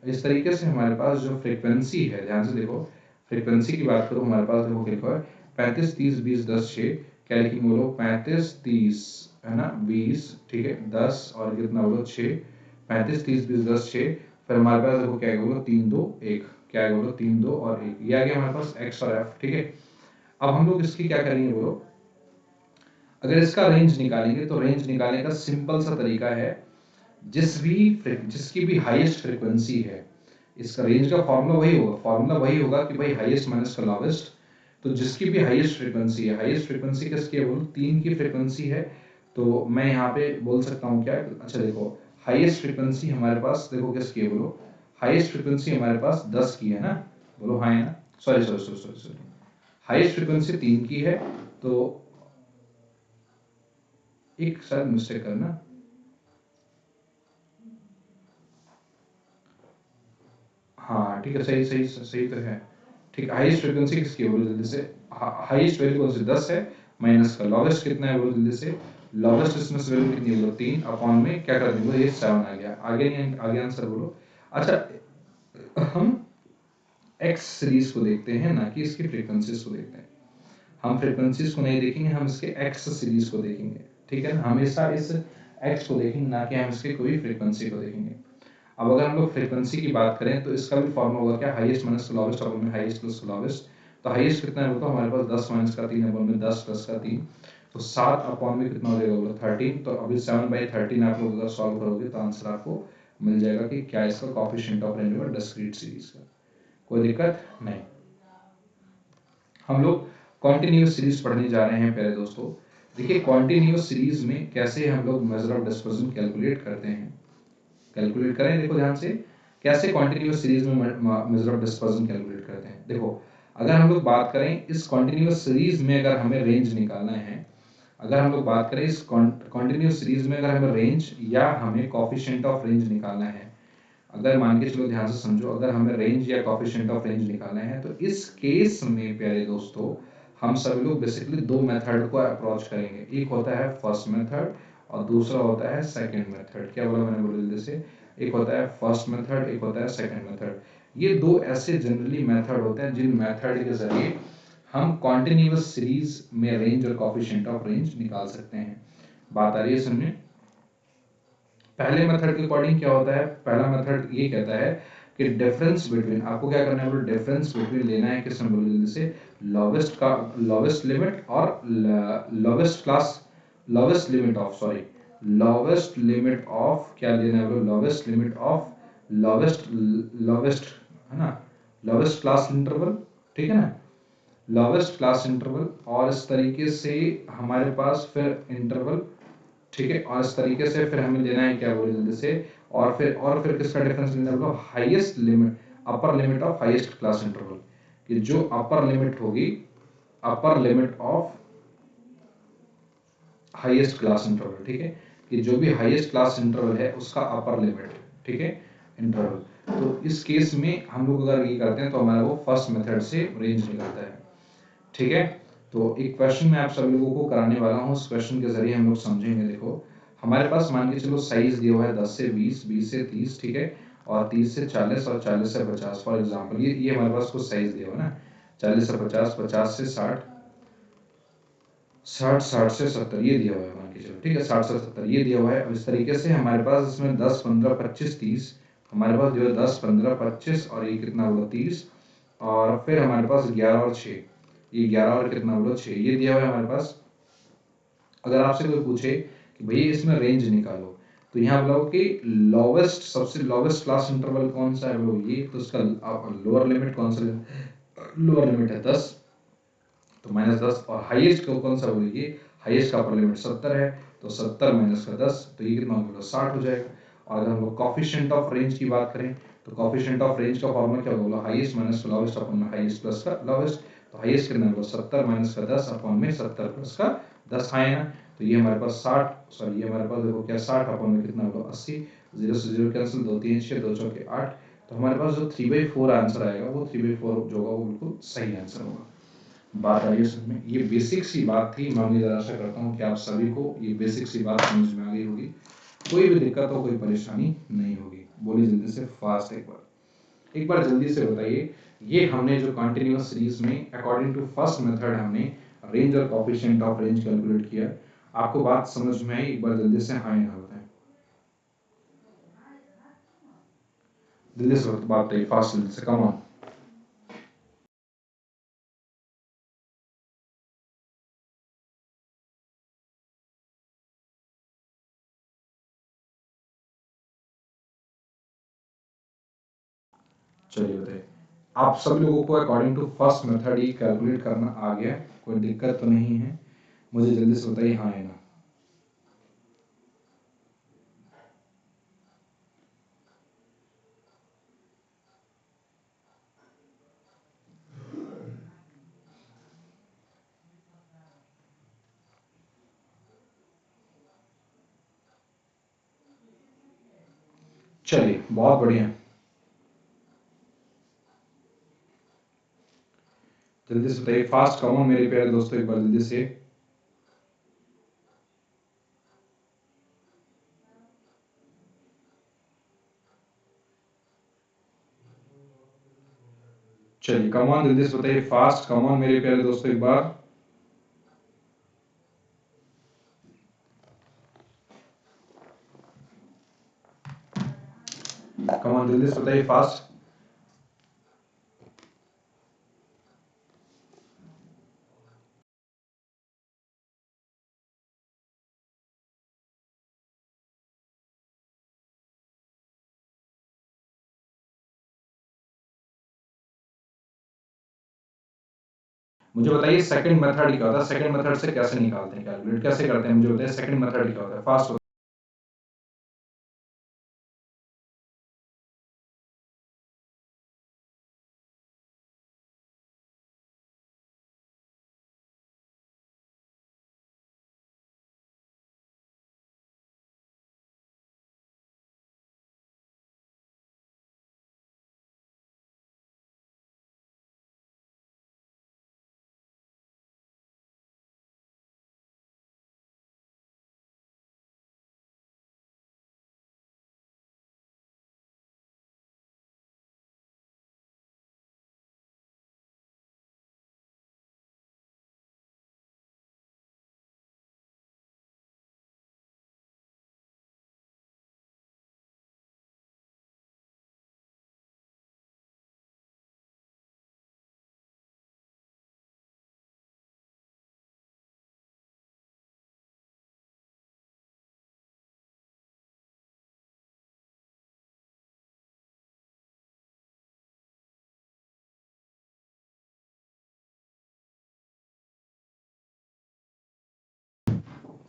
इस तरीके से हमारे पास जो फ्रीक्वेंसी है, ध्यान से देखो, फ्रीक्वेंसी की बात करूं हमारे पास देखो क्या लिखा है, 35 30 20 10 6, क्या लिखेंगे बोलो, 35 30 है ना 20, ठीक है, 10 और कितना बोलो 6, 35 30 20 10 6, फिर हमारे पास देखो क्या है बोलो 3 2 1, क्या है बोलो 3 2 और 1, ये आ गया हमारे पास x और f, ठीक है। अब हम लोग इसकी क्या करेंगे बोलो, अगर इसका रेंज निकालेंगे तो रेंज निकालने का सिंपल सा तरीका है, जिसकी भी हाईएस्ट फ्रीक्वेंसी है, इसका रेंज का फॉर्मूला वही होगा कि भाई हाईएस्ट माइनस का लॉवेस्ट। तो जिसकी भी हाईएस्ट फ्रीक्वेंसी है, हाईएस्ट फ्रीक्वेंसी किसकी है बोलो, 3 की फ्रीक्वेंसी है। तो मैं यहाँ पे बोल सकता हूँ क्या, अच्छा देखो हाईएस्ट फ्रीक्वेंसी हमारे पास देखो किसकी है बोलो, हाईएस्ट फ्रीक्वेंसी हमारे पास 10 की है ना, बोलो हाँ है ना, sorry sorry sorry sorry sorry, highest frequency 3 की है। तो एक शायद मिस्टेक करना, हाँ ठीक है, सही सही सही तो है, ठीक है। हाईएस्ट फ्रीक्वेंसी किसकी है बोलो जल्दी से, हाईएस्ट वैल्यू कौन सी 10 है, माइनस का लॉवेस्ट कितना है बोलो जल्दी से, लॉवेस्ट इसमें से वैल्यू कितनी है बोलो 3 अपॉन में क्या कर देंगे, ये 7 आ गया, आगे नहीं आगे आंसर बोलो। अच्छा हम एक्स सीरीज को देखते हैं ना कि इसकी फ्रीक्वेंसीज को देखते हैं, हम फ्रीक्वेंसीज को नहीं देखेंगे, हम इसके एक्स सीरीज को देखेंगे, ठीक है ना, हमेशा इस एक्स को देखेंगे ना कि हम इसके कोई फ्रीक्वेंसी को देखेंगे। अब अगर हम लोग फ्रीक्वेंसी की बात करें तो इसका भी फॉर्मूला होगा क्या, हाईएस्ट माइनस लॉवेस्ट अपॉन में हाईएस्ट प्लस लॉवेस्ट। तो हाईएस्ट कितना है, तो हमारे पास 10 माइनस का 3 अपॉन में 10 प्लस का 3, तो 7 अपॉन में कितना हो जाएगा बोलो 13। तो अभी 7/13 आप लोग अगर सॉल्व करोगे तो आंसर आपको मिल जाएगा कि क्या इसका कोएफिशिएंट ऑफ रेंज में डिस्क्रीट सीरीज का। कोई दिक्कत नहीं। हम लोग कॉन्टिन्यूस सीरीज पढ़ने जा रहे हैं प्यारे दोस्तों। देखिए कॉन्टिन्यूस सीरीज में कैसे हम लोग मेजर ऑफ डिस्पर्जन कैलकुलेट करते हैं, कैलकुलेट करें। देखो ध्यान से, कैसे कॉन्टिन्यूस सीरीज में मेजर ऑफ डिस्पर्जन कैलकुलेट करते हैं। देखो अगर हम लोग बात करें इस कॉन्टिन्यूस सीरीज में अगर हमें रेंज निकालना है, अगर हम लोग बात करें इस कॉन्टिन्यूस सीरीज में अगर हमें रेंज या हमें कोएफिशिएंट ऑफ रेंज निकालना है, अगर मान के चलो ध्यान से समझो, अगर हमें रेंज या कोएफिशिएंट ऑफ रेंज निकालना है तो इस केस में प्यारे दोस्तों हम सभी लोग बेसिकली दो मेथड को अप्रोच करेंगे। एक होता है फर्स्ट मेथड और दूसरा होता है सेकंड मेथड। क्या बोला मैंने, बोल जैसे एक होता है फर्स्ट मेथड, एक होता है सेकंड मेथड। ये दो ऐसे जनरली मेथड होते हैं जिन मेथड के जरिए हम कॉन्टिन्यूअस सीरीज में रेंज और कोएफिशिएंट ऑफ रेंज निकाल सकते हैं। बात आ रही है समझे। पहले मेथड के अकॉर्डिंग क्या होता है, पहला मेथड ये कहता है कि डिफरेंस बिटवीन, आपको क्या करना है, डिफरेंस बिटवीन लेना है किस नंबर जल्दी से, लोवेस्ट का लोवेस्ट लिमिट और lowest class, lowest limit of, sorry lowest limit of क्या लेना है, lowest limit of lowest, lowest है ना, लोवेस्ट क्लास इंटरवल, ठीक है ना, लोवेस्ट क्लास इंटरवल। और इस तरीके से हमारे पास फिर इंटरवल, ठीक है, और इस तरीके से फिर हमें लेना है क्या बोले जल्दी से, और फिर किसका डिफरेंस लेना है, highest limit, upper limit of highest class interval, कि जो अपर लिमिट होगी, upper limit of highest class interval, ठीक है, कि जो भी हाईएस्ट क्लास इंटरवल है उसका अपर लिमिट, ठीक है, इंटरवल। तो इस केस में हम लोग अगर ये करते हैं तो हमारा वो फर्स्ट मेथड से रेंज निकलता है, ठीक है। तो एक क्वेश्चन मैं आप सभी लोगों को कराने वाला हूँ, उस क्वेश्चन के जरिए हम लोग समझेंगे। देखो हमारे पास मान के चलो साइज दिया हुआ है 10 से 20, 20 से 30, ठीक है, और 30 से 40 और 40 से 50। फॉर एग्जांपल ये हमारे पास कुछ साइज दिया हुआ है ना, 40 से 50, 50 से 60, 60, 60 से 70 ये दिया हुआ है, मान के चलो, ठीक है, 60 से 70 ये दिया हुआ है। अब इस तरीके से हमारे पास इसमें 10, 15, 25, 30, हमारे पास जो है 10, 15, 25 और ये कितना होगा 30, और फिर हमारे पास 11 और 6, ये 11 और कितना बोलो 6 ये दिया हुआ है हमारे पास। अगर आपसे कोई पूछे कि भैया इसमें रेंज निकालो, तो यहाँ बोलो कि लोवेस्ट, सबसे लोवेस्ट क्लास इंटरवल कौन सा है, वो ये, तो उसका लोअर लिमिट कौन सा, लोअर लिमिट है 10, तो -10, और हाईएस्ट को कौन सा बोलिए, हाईएस्ट का अपर लिमिट 70 है, तो 70 माइनस का 10, तो ये कितना होगा 60 हो जाएगा। और अगर हम लोग कोएफिशिएंट ऑफ रेंज की बात करें तो कोएफिशिएंट ऑफ रेंज का फॉर्मूला क्या होगा, हाईएस्ट माइनस लोवेस्ट अपॉन में हाईएस्ट प्लस का लोवेस्ट। तो हाईएस्ट कितना होगा 70 माइनस का 10 अपॉन में 70 प्लस का 10 है ना, तो ये हमारे पास 60, सॉरी ये हमारे पास देखो क्या 60 अपॉन में कितना होगा 80, 0 से 0 कैंसिल, 2 3 6, 2 चौके 8, तो हमारे पास जो 3/4 आंसर आएगा वो 3/4 जो होगा वो बिल्कुल सही आंसर होगा। बात आई है समझ में। ये बेसिक सी बात थी, मैं उम्मीद आशा करता हूँ कि आप सभी को ये बेसिक सी बात समझ में आ गई होगी, कोई भी दिक्कत हो, कोई परेशानी नहीं होगी। बोलिए जल्दी से फास्ट एक बार जल्दी से बताइए। ये हमने जो कंटिन्यूअस सीरीज में अकॉर्डिंग टू फर्स्ट मेथड हमने रेंज और कोएफिशिएंट ऑफ रेंज कैलकुलेट किया, आपको बात समझ में आई? एक बार जल्दी से हाँ या ना बताएं, जल्दी से बात बताइए, फास्ट जल्दी से, कम ऑन। चलिए बताइए, आप सब लोगों को अकॉर्डिंग टू फर्स्ट मेथड ही कैलकुलेट करना आ गया, कोई दिक्कत तो नहीं है? मुझे जल्दी से बताइए हाँ या ना। चलिए बहुत बढ़िया, जल्दी से बताइए फास्ट, कम ऑन मेरे प्यारे दोस्तों, एक बार जल्दी से। चलिए कम ऑन, जल्दी से बताइए फास्ट, कम ऑन मेरे प्यारे दोस्तों, एक बार। कम ऑन जल्दी से बताइए फास्ट। मुझे बताइए सेकंड मेथड क्या होता है, सेकंड मेथड से कैसे निकालते हैं, कैलकुलेट कैसे करते हैं, मुझे बताइए सेकंड मेथड क्या होता है, फास्ट।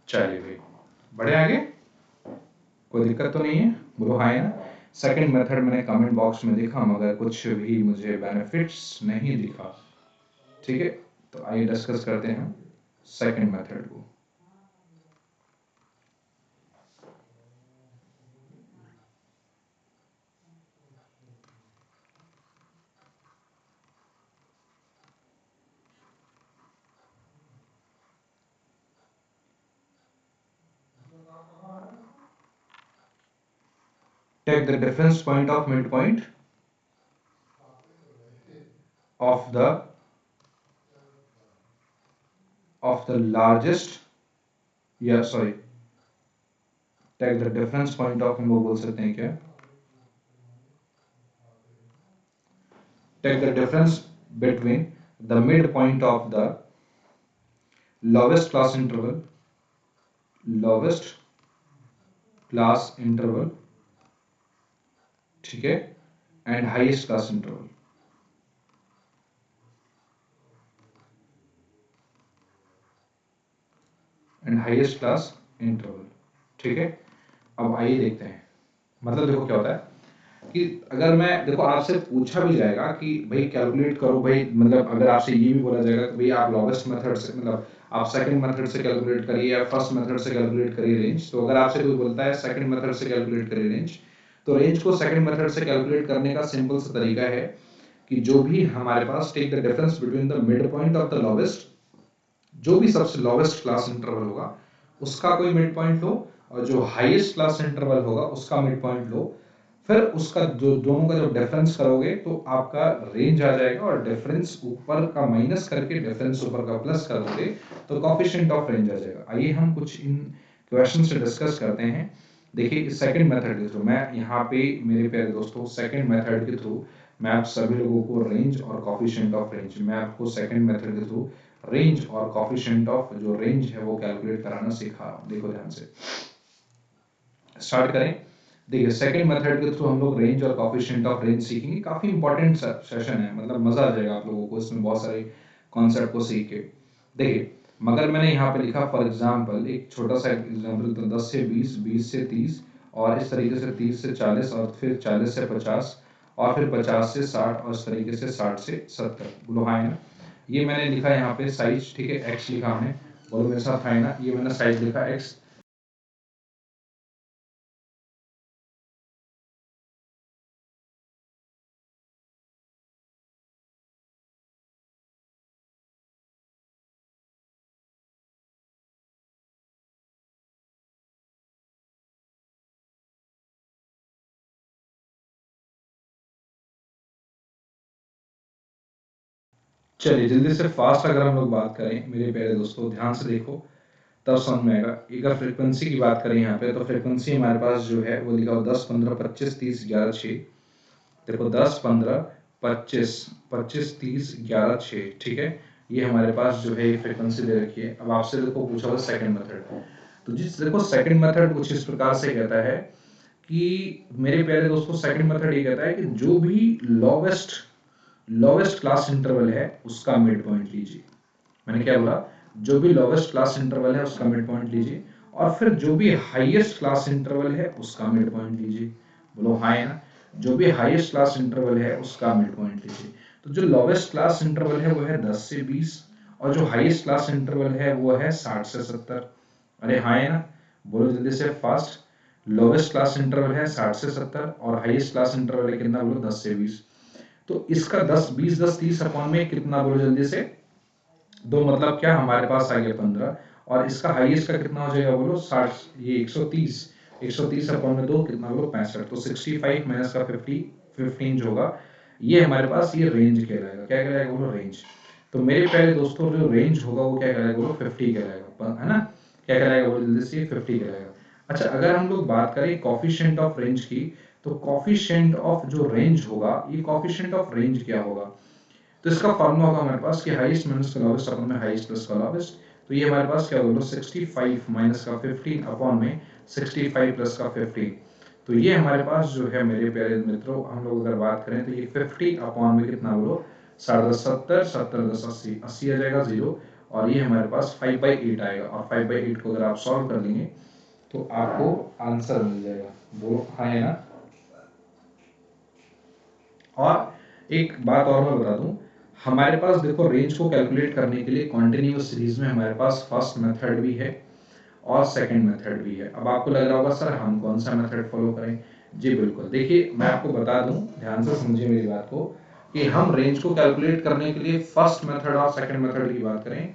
चलिए भाई बढ़े आगे, कोई दिक्कत तो नहीं है, बोलो हाँ है ना। सेकंड मेथड मैंने कमेंट बॉक्स में देखा, मगर कुछ भी मुझे बेनिफिट्स नहीं दिखा, ठीक है। तो आइए डिस्कस करते हैं सेकंड मेथड को। Take the difference point of midpoint of the largest, या sorry, take the difference point of, हम वो बोल सकते हैं क्या, take the difference between the mid point of the lowest class interval, lowest class interval, ठीक है, and highest class interval. And highest class interval, ठीक है। अब आइए देखते हैं, मतलब देखो क्या होता है कि अगर मैं देखो आपसे पूछा भी जाएगा कि भाई कैलकुलेट करो भाई, मतलब अगर आपसे ये भी बोला जाएगा कि भाई आप लोवेस्ट मेथड से, मतलब आप सेकंड मेथड से कैलकुलेट करिए या फर्स्ट मेथड से कैलकुलेट करिए रेंज, तो अगर आपसे कोई बोलता है सेकंड मेथड से कैलकुलेट करिए रेंज, तो रेंज को सेकंड मेथड से कैलकुलेट करने का सिंपल सा तरीका है कि जो भी हमारे पास, take the difference between the mid point of the lowest, जो भी सबसे लोवेस्ट क्लास इंटरवल होगा उसका कोई मिड पॉइंट लो, और जो हाईएस्ट क्लास इंटरवल होगा उसका मिड पॉइंट लो, फिर उसका जो दोनों का जब डिफरेंस करोगे तो आपका रेंज आ जाएगा, और डिफरेंस ऊपर का माइनस करके डिफरेंस ऊपर का प्लस कर दोगे तो कोएफिशिएंट ऑफ रेंज आ जाएगा। आइए हम कुछ इन क्वेश्चन से डिस्कस करते हैं। देखिए सेकंड मेथड के थ्रू, मैं यहाँ पे मेरे प्यारे दोस्तों सेकंड मेथड के थ्रू मैं आप सभी लोगों को रेंज और कोएफिशिएंट ऑफ रेंज, मैं आपको सेकंड मेथड के थ्रू रेंज और कोएफिशिएंट ऑफ जो रेंज है वो कैलकुलेट कराना सिखा रहा हूँ। देखो ध्यान से, स्टार्ट करें। देखिए सेकंड मेथड के थ्रू हम लोग रेंज और कोएफिशिएंट ऑफ रेंज सीखेंगे, काफी इंपॉर्टेंट सेशन है, मतलब मजा आ जाएगा आप लोगों को इसमें बहुत सारे कॉन्सेप्ट को सीख के। देखिए मगर मैंने यहाँ पे लिखा फॉर एग्जांपल, एक छोटा सा एग्जांपल, तो 10 से 20, 20 से 30, और इस तरीके से 30 से 40, और फिर 40 से 50, और फिर 50 से 60, और इस तरीके से 60 से 70। बोलो हाँ है ना। ये मैंने लिखा यहाँ पे साइज, ठीक है, एक्स लिखा हमने, बोलो मेरे साथ है ना, ये मैंने साइज लिखा एक्स। चलिए जल्दी से फास्ट अगर हम लोग बात करें मेरे प्यारे दोस्तों, ध्यान से देखो तब समझ में आएगा। अगर फ्रीक्वेंसी की बात करें यहाँ पे, तो फ्रीक्वेंसी हमारे पास जो है वो लिखा हो 10, 15, 25, 30, 11, 6। देखो 10, 15, 25, 25, 30, 11, 6, ठीक है। ये हमारे पास जो है ये फ्रीक्वेंसी दे रखी है। अब आपसे देखो पूछा हुआ सेकंड मेथड, तो जिस देखो सेकंड मेथड कुछ इस प्रकार से कहता है कि मेरे प्यारे दोस्तों सेकंड मेथड ये कहता है कि जो भी लोवेस्ट लोवेस्ट क्लास इंटरवल है उसका मिड पॉइंट लीजिए। मैंने क्या बोला, जो भी लोवेस्ट क्लास इंटरवल है उसका मिड पॉइंट लीजिए, और फिर जो भी हाईएस्ट क्लास इंटरवल है उसका मिड पॉइंट लीजिए। बोलो हाँ है ना, जो भी हाईएस्ट क्लास इंटरवल है उसका मिड पॉइंट लीजिए। तो जो लोवेस्ट क्लास इंटरवल है वो है 10 से 20, और जो हाईएस्ट क्लास इंटरवल है वो है 60 से 70। अरे हाँ है ना, बोलो जल्दी से फास्ट। लोवेस्ट क्लास इंटरवल है 60 से 70 और हाईएस्ट क्लास इंटरवल है कितना, बोलो 10 से 20। तो इसका 10 20 10 30 अपॉन में कितना, बोलो जल्दी से, दो, मतलब क्या हमारे पास आ गया 15, और इसका हाईएस्ट का कितना हो जाएगा, बोलो 60, ये 130, 130 अपॉन में 2 कितना, बोलो 65। तो 65 माइनस का 50, 15 जो होगा ये हमारे पास ये रेंज कहलाएगा। क्या कहलाएगा, बोलो रेंज। तो मेरे प्यारे दोस्तों जो रेंज होगा वो क्या कहलाएगा, बोलो 50 कहलाएगा, है ना। क्या कहलाएगा, बोलो जल्दी से, 50 कहलाएगा। अच्छा, अगर हम लोग बात करें कॉफिशिएंट ऑफ रेंज की, तो कॉफिशिएंट ऑफ जो रेंज होगा, ये कॉफिशिएंट ऑफ रेंज क्या होगा, तो इसका फॉर्मूला होगा हमारे पास कि हाईएस्ट माइनस का लोवेस्ट अपॉन में हाईएस्ट प्लस का लोवेस्ट। तो ये हमारे पास क्या होगा, 65 माइनस का 15 अपॉन में 65 प्लस का 15। तो ये हमारे पास जो है मेरे प्यारे मित्रों, हम लोग अगर बात करें तो ये 50 अपॉन में कितना, बोलो 70, 70 10 80, 80 आ जाएगा जीरो, और ये हमारे पास 5/8 आएगा, और 5/8 को अगर आप सॉल्व कर लेंगे तो आपको आंसर मिल जाएगा। बोलो हाँ है ना। और एक बात और मैं बता दूं, हमारे पास देखो रेंज को कैलकुलेट करने के लिए कॉन्टिन्यूअस सीरीज में हमारे पास फर्स्ट मेथड भी है और सेकंड मेथड भी है। अब आपको लग रहा होगा सर हम कौन सा मेथड फॉलो करें। जी बिल्कुल, देखिए मैं आपको बता दूं, ध्यान से समझिए मेरी बात को, कि हम रेंज को कैलकुलेट करने के लिए फर्स्ट मेथड और सेकंड मेथड की बात करें,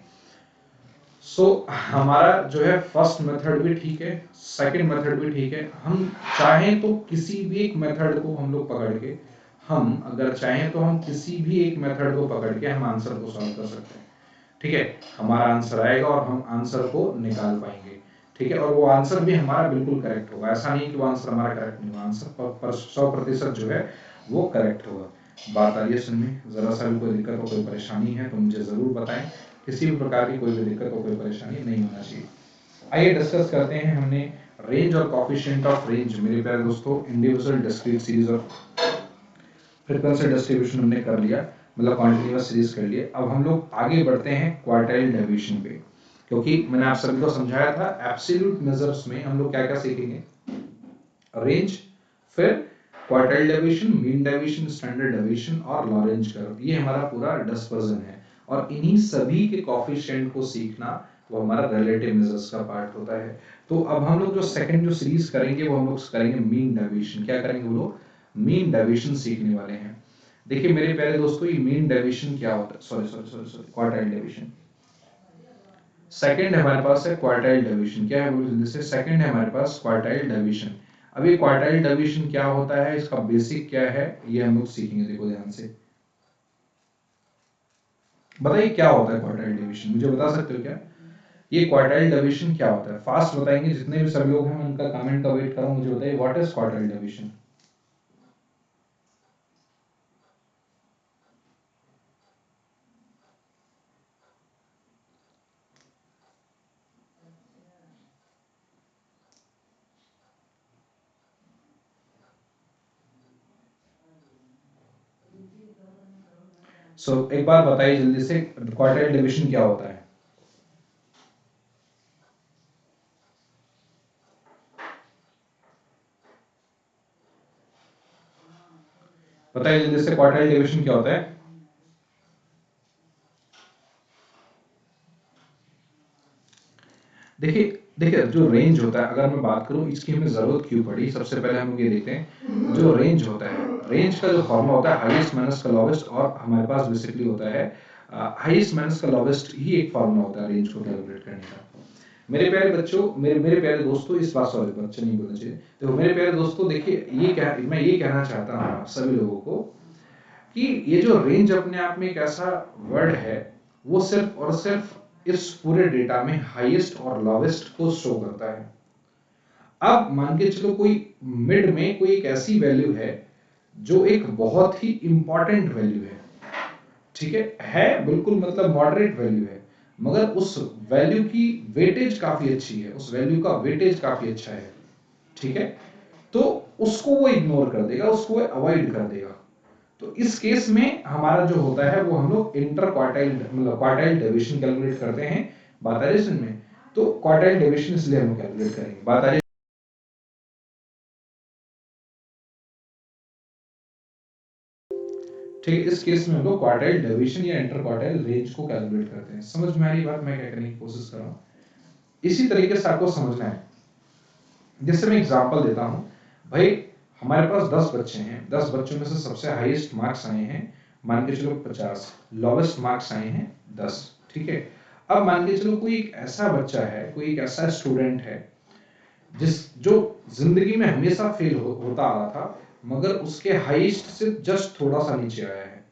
सो हमारा जो है फर्स्ट मेथड भी ठीक है, सेकंड मेथड भी ठीक है। हम चाहें तो किसी भी एक मेथड को हम लोग पकड़ के, हम अगर चाहें तो हम किसी भी एक मेथड को पकड़ के हम आंसर को सॉल्व कर सकते हैं। ठीक है, हमारा आंसर आएगा और हम आंसर को निकाल पाएंगे। ठीक है, और वो आंसर भी हमारा बिल्कुल करेक्ट होगा। ऐसा नहीं कि वो आंसर हमारा करेक्ट नहीं होगा, आंसर पर 100% जो है वो करेक्ट होगा। बात आ रही है सुनने, जरा सा भी कोई दिक्कत हो, कोई परेशानी है तो मुझे जरूर बताएं। किसी भी प्रकार की कोई भी दिक्कत हो, कोई परेशानी नहीं होना चाहिए। आइए डिस्कस करते हैं। हमने रेंज और कोएफिशिएंट ऑफ रेंज, मेरे प्यारे दोस्तों, इंडिविजुअल डिस्क्रीट सीरीज और फ्रीक्वेंसी डिस्ट्रीब्यूशन हमने कर लिया, मतलब कॉन्टिन्यूअस सीरीज कर लिए। अब हम लोग आगे बढ़ते हैं क्वार्टाइल डेविएशन पे, क्योंकि मैंने आप सभी को समझाया था एब्सोल्यूट मेजर्स में हम लोग क्या क्या सीखेंगे, रेंज, फिर quartile deviation, mean deviation, standard deviation और लॉरेंज कर्व। ये हमारा पूरा डिस्पर्जन है, और इन्हीं सभी के कोएफिशिएंट को सीखना वो हमारा रिलेटिव मेजर्स का पार्ट होता है। तो अब हम लोग जो सेकंड जो सीरीज करेंगे वो हम लोग करेंगे मीन डेविएशन। क्या करेंगे, वो लोग मीन डेविएशन सीखने वाले हैं। देखिए मेरे प्यारे दोस्तों, ये मीन डेविएशन क्या होता है, sorry sorry sorry sorry quartile deviation. Second हमारे पास है क्वार्टाइल डेविएशन। क्या है, बोलो जल्दी से, सेकंड है हमारे पास क्वार्टाइल डेविएशन। अब ये क्वार्टाइल डेविएशन क्या होता है, इसका बेसिक क्या है, ये हम लोग सीखेंगे। देखो ध्यान से बताइए क्या होता है क्वार्टाइल डेविएशन, मुझे बता सकते हो क्या, ये क्वार्टाइल डेविएशन क्या होता है। फास्ट बताएंगे, जितने भी सब लोग हैं उनका कमेंट का वेट कर रहा हूं, मुझे बताइए व्हाट इज क्वार्टाइल डेविएशन। एक बार बताइए जल्दी से, क्वार्टाइल डिवीजन क्या होता है। बताइए जल्दी से, क्वार्टाइल डिवीजन क्या होता है। देखिए देखिए, जो रेंज होता है, अगर मैं बात करूं इसकी हमें जरूरत क्यों पड़ी, सबसे पहले हम लोग ये देखते हैं जो रेंज होता है। रेंज का जो फॉर्मूला होता है हाईएस्ट माइनस का लोवेस्ट, और हमारे पास बेसिकली होता है हाईएस्ट माइनस का लोवेस्ट ही एक फॉर्मूला होता है रेंज को कैलकुलेट करने का। मेरे प्यारे बच्चों, मेरे प्यारे दोस्तों, इस बात, सॉरी बच्चे नहीं बोलना चाहिए, तो मेरे प्यारे दोस्तों देखिए, मैं ये कहना चाहता हूँ आप सभी लोगों को कि ये जो रेंज अपने आप में एक ऐसा वर्ड है, वो सिर्फ और सिर्फ इस पूरे डेटा में हाईएस्ट और लोवेस्ट को शो करता है। अब मान के चलो कोई मिड में कोई एक ऐसी वैल्यू है जो एक बहुत ही इंपॉर्टेंट वैल्यू है, ठीक है बिल्कुल, मतलब मॉडरेट वैल्यू है, मगर उस वैल्यू की वेटेज काफी अच्छी है, उस वैल्यू का वेटेज काफी अच्छा है, ठीक है, तो उसको वो इग्नोर कर देगा, उसको वो अवॉइड कर देगा। तो इस केस में हमारा जो होता है वो हम लोग इंटर क्वार्टाइल मतलब क्वार्टाइल डेविएशन कैलकुलेट करते हैं। बात आ रही है इसमें, तो क्वार्टाइल डेविएशन इसलिए हम कैलकुलेट करेंगे। बात आ रही है। ठीक है, इस केस में हम लोग क्वार्टाइल डेविएशन या इंटर क्वार्टाइल रेंज को कैलकुलेट करते हैं। समझ में आ रही बात मैं क्या करने की कोशिश कर रहा हूँ? इसी तरीके से आपको समझना है। जैसे मैं एग्जांपल देता हूँ भाई, हमारे पास 10 बच्चे हैं, 10 बच्चों में से सबसे हाईएस्ट मार्क्स आए हैं मान के चलो 50, लोवेस्ट मार्क्स आए हैं 10। ठीक है, अब मान के चलो कोई एक ऐसा बच्चा है, कोई एक ऐसा स्टूडेंट है जो जिंदगी में हमेशा फेल होता आ रहा था, मगर उसके हाईएस्ट से जस्ट थोड़ा सा नीचे आया है।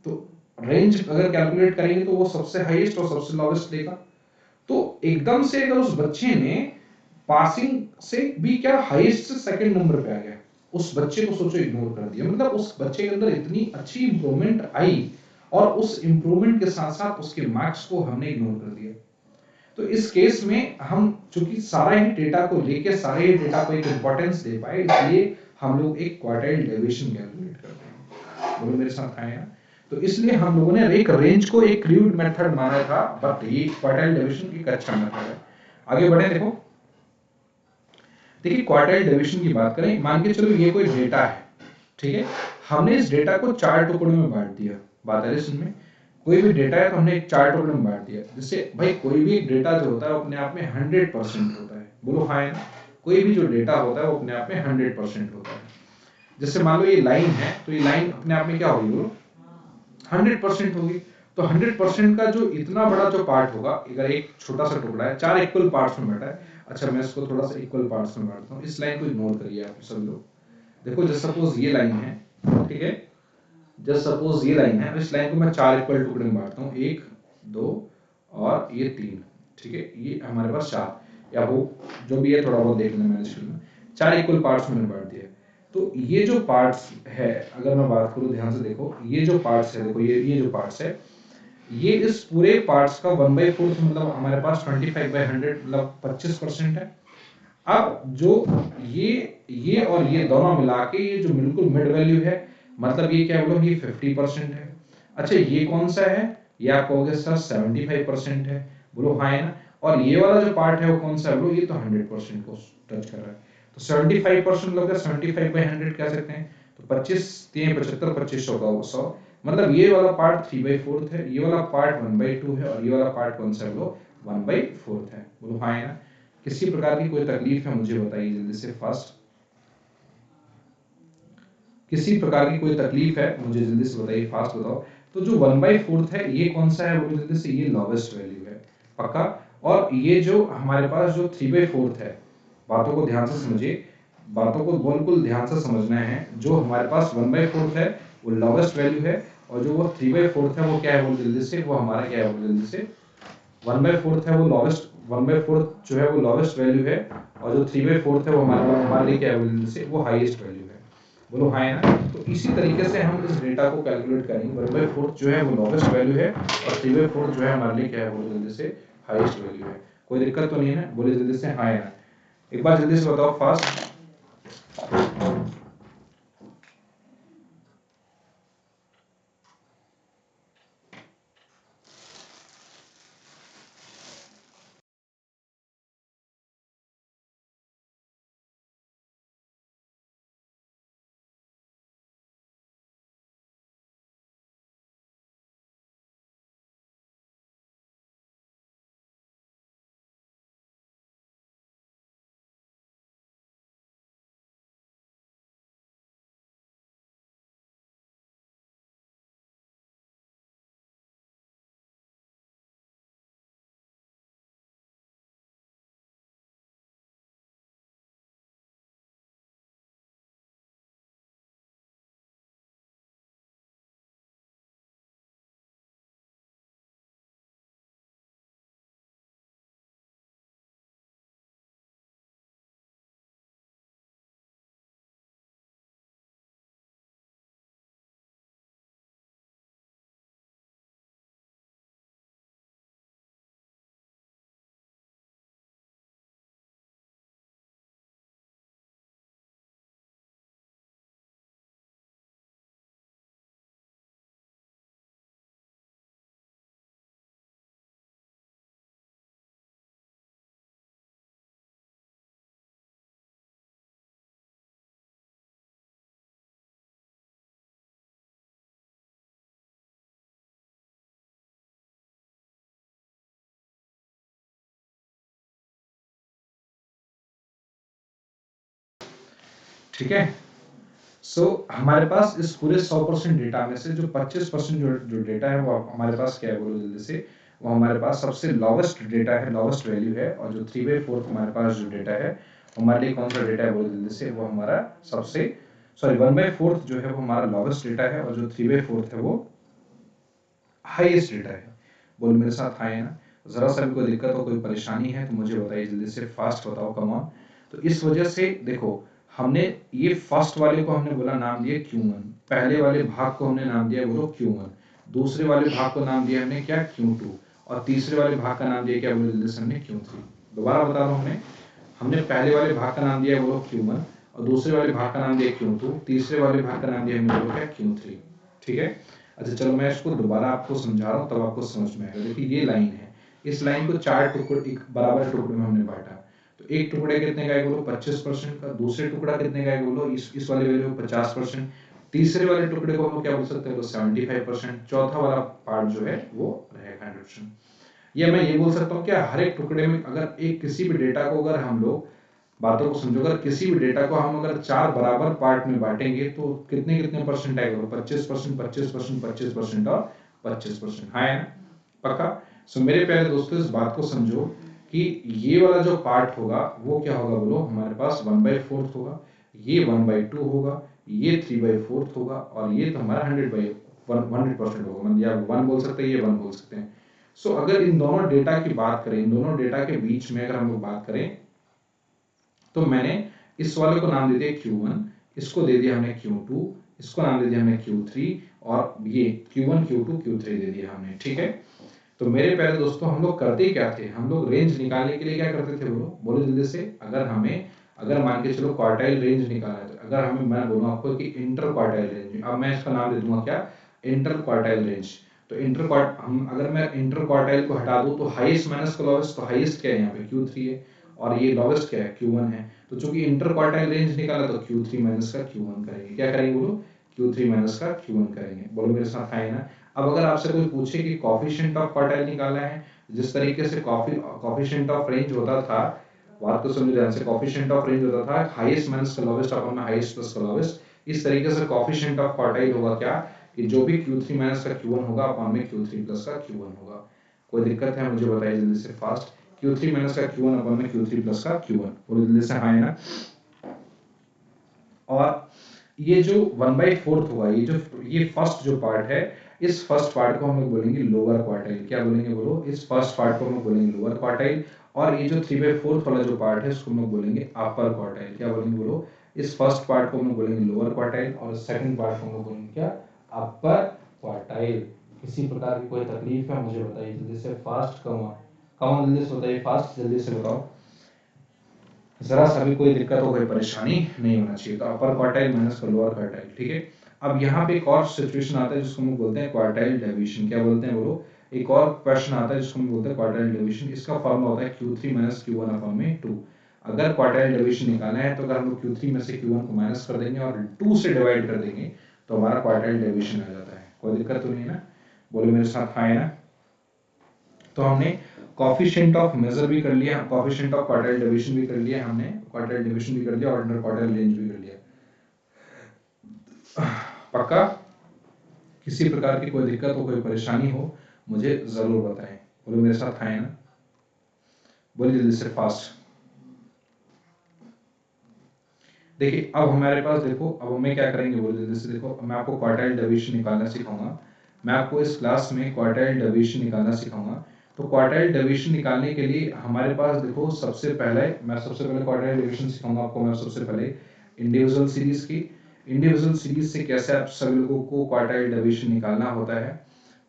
तो रेंज अगर कैलकुलेट करेंगे तो वो सबसे हाईएस्ट और सबसे लोवेस्ट देगा। तो एकदम से अगर उस बच्चे ने पासिंग से भी क्या हाईएस्ट से सेकंड नंबर पे आ गया, उस बच्चे को सोचो इग्नोर कर दिया, मतलब उस बच्चे के अंदर इतनी अच्छी इंप्रूवमेंट आई और उस इंप्रूवमेंट के साथ साथ उसके मार्क्स को हमने इग्नोर कर दिया। तो इस केस में हम चूंकि सारा ही डेटा को लेके सारे ही डेटा को एक इंपॉर्टेंस दे पाए, इसलिए हम लोग एक क्वार्टाइल डेविएशन कैलकुलेट करते हैं। बोलो मेरे साथ आए ना? तो इसलिए हम लोगों ने एक रेंज को एक क्रूड मेथड माना था, बट ये क्वार्टाइल डेविएशन एक अच्छा मेथड है। आगे बढ़े, देखो देखिए क्वार्टाइल डेविएशन की बात करें, मान के चलो ये कोई डेटा है, ठीक है, हमने इस डेटा को 4 टुकड़ों में बांट दिया। बात है इसमें, कोई भी डेटा है तो हमने 4 टुकड़ों में बांट दिया। जैसे भाई कोई भी डेटा जो होता है वो अपने आप में 100% होता है। बोलो हाँ है ना? कोई भी जो डेटा होता है वो अपने आप में 100% होता है। जैसे मान लो ये लाइन है, तो ये लाइन अपने आप में क्या होगी, बोलो 100% होगी। तो 100% का जो इतना बड़ा जो पार्ट होगा, अगर एक छोटा सा टुकड़ा है, 4 इक्वल पार्ट्स में बटा है। अच्छा मैं इसको थोड़ा सा इक्वल पार्ट्स में बांटता हूँ। इस लाइन को इग्नोर करिए आप सब लोग। देखो जस्ट सपोज ये लाइन है, ठीक है, जस्ट सपोज ये लाइन है, इस लाइन को मैं 4 इक्वल टुकड़े में बांटता हूँ, 1 2 और ये 3। ठीक है, ये हमारे पास 4 या वो जो भी है, थोड़ा बहुत देख लेना मैंने शुरू में 4 इक्वल पार्ट्स में बांट दिया। तो ये जो पार्ट्स है, अगर मैं बात करूँ ध्यान से देखो, ये जो पार्ट्स है, देखो ये जो पार्ट्स है, ये इस पूरे पार्ट्स का 1/4 मतलब हमारे पास 25/100 मतलब 25% है। अब जो ये और ये दोनों मिला के ये जो बिल्कुल मिड वैल्यू है, मतलब ये क्या बोलो, ये 50% है। अच्छा ये कौन सा है, ये आप कहोगे सर 75% है। बोलो हाँ है ना? और ये वाला जो पार्ट है वो कौन सा है, बोलो ये तो 100% को टच कर रहा है। तो 75% लोग 75/100 कह सकते हैं। तो 25 3 75, 25 होगा वो 100। मतलब ये वाला पार्ट 3/4 है, ये वाला पार्ट 1/2 है, और ये वाला पार्ट कौन सा है, बोलो 1/4 है। बोलो हाँ है ना? किसी प्रकार की कोई तकलीफ है मुझे बताइए जल्दी से फास्ट। किसी प्रकार की कोई तकलीफ है मुझे जल्दी से बताइए, फास्ट बताओ। तो जो 1/4 है ये कौन सा है, बोलो जल्दी से, ये लोवेस्ट वैल्यू है पक्का। और ये जो हमारे पास जो 3/4 है, बातों को ध्यान से समझिए, बातों को बिल्कुल ध्यान से समझना है। जो हमारे पास 1/4 है वो लोवेस्ट वैल्यू है, और जो वो 3/4 है वो क्या है, बोलो जल्दी से, वो हमारा क्या है, बोलो जल्दी से, 1/4 है वो लोवेस्ट, 1/4 जो है वो लोवेस्ट वैल्यू है, और जो 3/4 है वो हमारे लिए क्या है, बोलो जल्दी से, वो हाईएस्ट वैल्यू है। बोलो हाँ है ना? तो इसी तरीके से हम इस डेटा को कैलकुलेट करेंगे। 1/4 जो है वो लोवेस्ट वैल्यू है, और 3/4 जो है हमारे लिए क्या है, बोलो जल्दी से, हाईएस्ट वैल्यू है। कोई दिक्कत तो नहीं है ना? बोले जल्दी से हाँ है ना? एक बार जल्दी से बताओ फास्ट। ठीक है। हमारे पास इस पूरे 100% डेटा में से जो 25% जो डेटा है वो हमारे पास क्या है, बोलो जल्दी से। वो हमारे पास सबसे लॉवेस्ट डेटा है, लॉवेस्ट वैल्यू है। और जो 3/4 हमारे पास जो डेटा है हमारे लिए कौन सा डेटा है, बोलो जल्दी से। वो हमारा सबसे 1/4 जो है वो हमारा लॉवेस्ट डेटा है, और जो 3/4 है वो हाईएस्ट डेटा है। बोलो मेरे साथ हाई है ना। जरा सा भी कोई दिक्कत हो, कोई परेशानी है तो मुझे बताइए जल्दी से, फास्ट बताओ, कम ऑन। तो इस वजह से देखो, हमने ये फर्स्ट वाले को हमने बोला नाम दिया Q1, पहले वाले भाग को हमने नाम दिया बोलो Q1, दूसरे वाले भाग को नाम दिया हमने क्या, Q2, और तीसरे वाले भाग का नाम दिया क्या, बोलो जल्दी से, हमने Q3। दोबारा बता रहा हूँ, हमने पहले वाले भाग का नाम दिया बोलो Q1, और दूसरे वाले भाग का नाम दिया Q2, तीसरे वाले भाग का नाम दिया हमने बोलो क्या, Q3। ठीक है। अच्छा चलो मैं इसको दोबारा आपको समझा रहा हूँ, तब आपको समझ में आएगा। देखिए ये लाइन है, इस लाइन को 4 टुकड़े, एक बराबर टुकड़े में हमने बांटा। तो एक टुकड़े कितने का है बोलो, 25% का। दूसरे टुकड़ा कितने का है बोलो, इस वाले वैल्यू में 50%। तीसरे वाले टुकड़े को हम क्या बोल सकते हैं, तो 75%। चौथा वाला पार्ट जो है वो रहेगा 100%। या मैं ये बोल सकता हूँ क्या, हर एक टुकड़े में अगर एक किसी भी डेटा को, अगर हम लोग बातों को समझो, अगर किसी भी डेटा को हम अगर 4 बराबर पार्ट में बांटेंगे तो कितने कितने परसेंट आएगा, 25%, 25%, 25% और 25%। हाँ है ना, पक्का। मेरे प्यारे दोस्तों इस बात को समझो कि ये वाला जो पार्ट होगा वो क्या होगा बोलो, हमारे पास 1/4 होगा, ये 1/2 होगा, ये 3/4 होगा, और ये तो हमारा 100% होगा। मतलब या 1 बोल सकते हैं, ये 1 बोल सकते हैं। अगर इन दोनों डेटा की बात करें, इन दोनों डेटा के बीच में अगर हम लोग बात करें, तो मैंने इस वाले को नाम दे दिया Q1, इसको दे दिया हमने Q2, इसको नाम दे दिया हमने Q3, और ये Q1, Q2, Q3 दे दिया हमने। ठीक है। तो मेरे प्यारे दोस्तों हम लोग करते क्या थे, हम लोग रेंज निकालने के लिए क्या करते थे बोलो, बोलो जल्दी से। अगर मान के चलो क्वार्टाइल रेंज निकालना है, तो अगर हमें, मैं बोलूँ आपको कि इंटर क्वार्टाइल रेंज, अब मैं इसका नाम दे दूंगा क्या, इंटर क्वार्टाइल रेंज। तो अगर मैं इंटर क्वार्टाइल को हटा दूं तो हाईएस्ट माइनस का लोवेस्ट, तो हाईएस्ट क्या है यहाँ पे Q3 है, और ये लोवेस्ट क्या है, Q1 है। तो चूंकि इंटर क्वार्टाइल रेंज निकाला तो Q3 माइनस का Q1 करेंगे। क्या करेंगे बोलो, Q3 माइनस का Q1 करेंगे। बोलो मेरे साथ है ना। अब अगर आपसे कोई पूछे कि कोफिशिएंट ऑफ क्वार्टाइल निकालना है, जिस तरीके से कोफिशिएंट ऑफ रेंज होता था, बात को समझ ध्यान से, कोफिशिएंट ऑफ रेंज होता था हाईएस्ट माइनस का लोवेस्ट अपन में हाईएस्ट प्लस का लोवेस्ट। इस तरीके से कोफिशिएंट ऑफ क्वार्टाइल होगा क्या, कि जो भी Q3 माइनस का Q1 होगा अपन में Q3 प्लस का Q1 होगा। कोई दिक्कत है मुझे बताइए जल्दी से, फास्ट। Q3 माइनस का Q1 अपन में Q3 प्लस का Q1, बोलो जल्दी से, हाँ है ना। और ये जो 1/4 होगा, ये फर्स्ट जो पार्ट है, इस फर्स्ट पार्ट को हम लोग बोलेंगे लोअर क्वार्टाइल। क्या बोलेंगे बोलो, इस फर्स्ट पार्ट को हम लोग बोलेंगे लोअर क्वार्टाइल। और ये जो 3/4 वाला जो पार्ट है उसको हम लोग बोलेंगे अपर क्वार्टाइल। क्या बोलेंगे बोलो, इस फर्स्ट पार्ट को हम लोग बोलेंगे लोअर क्वार्टाइल, और सेकंड पार्ट को हम लोग बोलेंगे क्या, अपर क्वार्टाइल। किसी प्रकार की कोई तकलीफ है मुझे बताइए जल्दी से, फास्ट कम जल्दी से बताइए, फास्ट जल्दी से बताओ, जरा सा भी कोई दिक्कत हो, कोई परेशानी नहीं होना चाहिए। तो अपर क्वार्टाइल माइनस का लोअर क्वार्टाइल। ठीक है। अब यहाँ पे एक और सिचुएशन आता है जिसको हम बोलते हैं क्वार्टाइल डेविएशन। क्या बोलते हैं बोलो, एक और क्वेश्चन आता है जिसको हम बोलते हैं क्वार्टाइल डेविएशन। इसका फॉर्मूला होता है Q3 माइनस Q1 अपॉन में 2। अगर क्वार्टाइल डेविएशन निकालना है तो अगर हम लोग Q3 में से Q1 को माइनस कर देंगे और 2 से डिवाइड कर देंगे तो हमारा क्वार्टाइल डेविएशन आ जाता है। कोई दिक्कत तो नहीं है ना, बोलो मेरे साथ हाँ है ना। तो हमने कोफिशिएंट ऑफ मेजर भी कर लिया, कोफिशिएंट ऑफ क्वार्टाइल डेविएशन भी कर लिया, हमने क्वार्टाइल डेविएशन भी कर लिया, और इंटर क्वार्टाइल रेंज भी कर लिया। पक्का। किसी प्रकार की कोई दिक्कत हो, कोई परेशानी हो मुझे जरूर बताएं। बोलो मेरे साथ है ना, बोलिए जल्दी से, फास्ट। देखिए अब हमारे पास, देखो अब हमें क्या करेंगे, बोलो जल्दी से। देखो मैं आपको क्वार्टाइल डेविएशन निकालना सिखाऊंगा, मैं आपको इस क्लास में क्वार्टाइल डेविएशन निकालना सिखाऊंगा। तो क्वार्टाइल डेविएशन निकालने के लिए हमारे पास देखो, सबसे पहले क्वार्टाइल डेविएशन सिखाऊंगा आपको मैं। सबसे पहले इंडिविजुअल सीरीज की, इंडिविजुअल सीरीज से कैसे आप सभी लोगों को क्वार्टाइल डेविएशन निकालना होता है,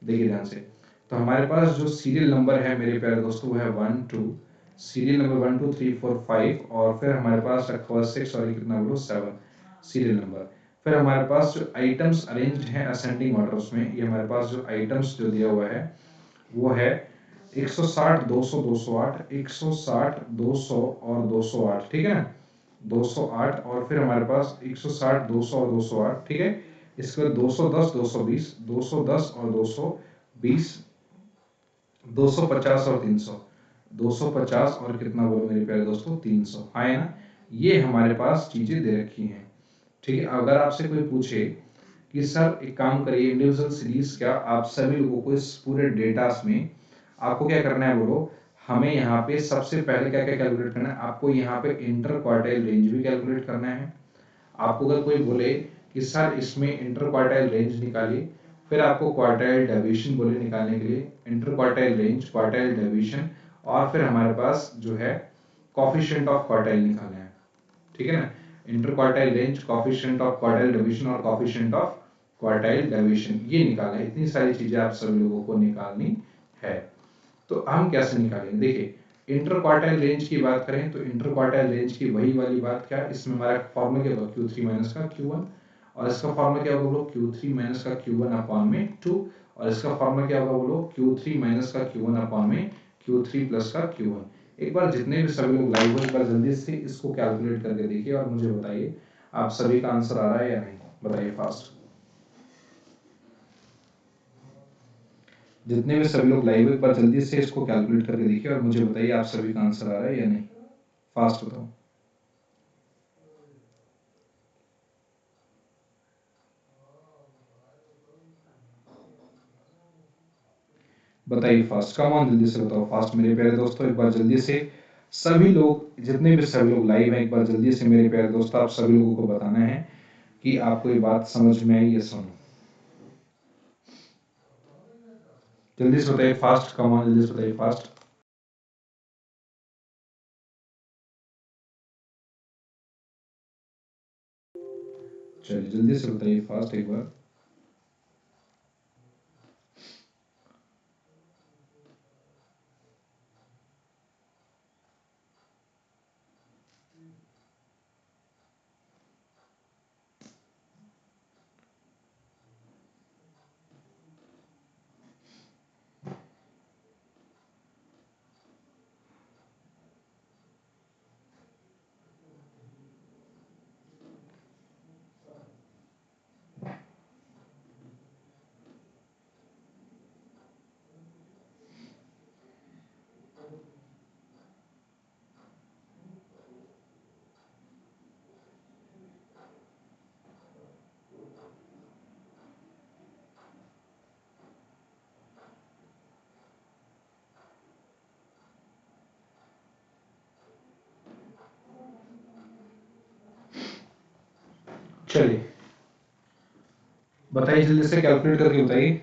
देखिए ध्यान से। तो हमारे पास जो सीरियल नंबर है मेरे प्यारे दोस्तों वो है 1 2, सीरियल नंबर 1 2 3 4 5, और फिर हमारे पास रखा हुआ 6, और कितना बोलो 7 सीरियल नंबर। फिर हमारे पास जो आइटम्स अरेंज्ड हैं असेंडिंग ऑर्डर्स में, ये हमारे पास जो आइटम्स जो दिया हुआ है वो है 160 200 208, 160 200 और 208। ठीक है ना, 208, और फिर हमारे पास 160 200 और 208। ठीक है। इसके बाद 210 220, 210 और 220, 250 और 300, 250 और कितना बोलो मेरे प्यारे दोस्तों 300। हाँ है ना, ये हमारे पास चीजें दे रखी हैं। ठीक है, अगर आपसे कोई पूछे कि सर एक काम करिए इंडिविजुअल सीरीज क्या, आप सभी लोगों को इस पूरे डेटास में आपको क्या करना है बोलो, हमें यहाँ पे सबसे पहले क्या क्या कैलकुलेट करना है, आपको यहाँ पे इंटर क्वार्टाइल रेंज भी कैलकुलेट करना है। आपको अगर कोई बोले कि सर इसमें इंटर क्वार्टाइल रेंज निकालिए, फिर आपको क्वार्टाइल डेविएशन बोले निकालने के लिए, inter quartile range, quartile deviation, और फिर हमारे पास जो है कोफिशिएंट ऑफ क्वार्टाइल निकालना है। ठीक है ना, inter quartile range, coefficient of quartile deviation और कोफिशिएंट ऑफ क्वार्टाइल डेविएशन, ये निकालना है। इतनी सारी चीजें आप सभी लोगों को निकालनी है। तो हम कैसे निकालेंगे, देखिए इंटर क्वार्टाइल रेंज की बात करें तो इंटर क्वार्टाइल रेंज की वही वाली बात, क्या इसमें हमारा फॉर्मूला क्या होगा, Q3 माइनस का Q1, और इसका फॉर्मूला क्या होगा बोलो, Q3 माइनस का Q1 अपॉन में 2, और इसका फॉर्मूला क्या होगा बोलो, Q3 माइनस का Q1 अपॉन में Q3 प्लस का Q1। एक बार जितने भी सभी लोग लाइव हो, एक बार जल्दी से इसको कैलकुलेट करके देखिए और मुझे बताइए आप सभी का आंसर आ रहा है या नहीं, बताइए फास्ट। जितने भी सभी लोग लाइव, एक बार जल्दी से इसको कैलकुलेट करके देखिए और मुझे बताइए आप सभी का आंसर आ रहा है या नहीं, फास्ट बताओ। बताइए फास्ट, कम ऑन, जल्दी से बताओ फास्ट मेरे प्यारे दोस्तों, एक बार जल्दी से सभी लोग, जितने भी सभी लोग लाइव हैं, एक बार जल्दी से मेरे प्यारे दोस्तों आप सभी लोगों को बताना है कि आपको ये बात समझ में आई या सुनो। जल्दी से बताइए फास्ट, कम ऑन, जल्दी से बताइए फास्ट। चलिए जल्दी से बताइए फास्ट एक बार। चलिए बताइए जल्दी से कैलकुलेट करके बताइए।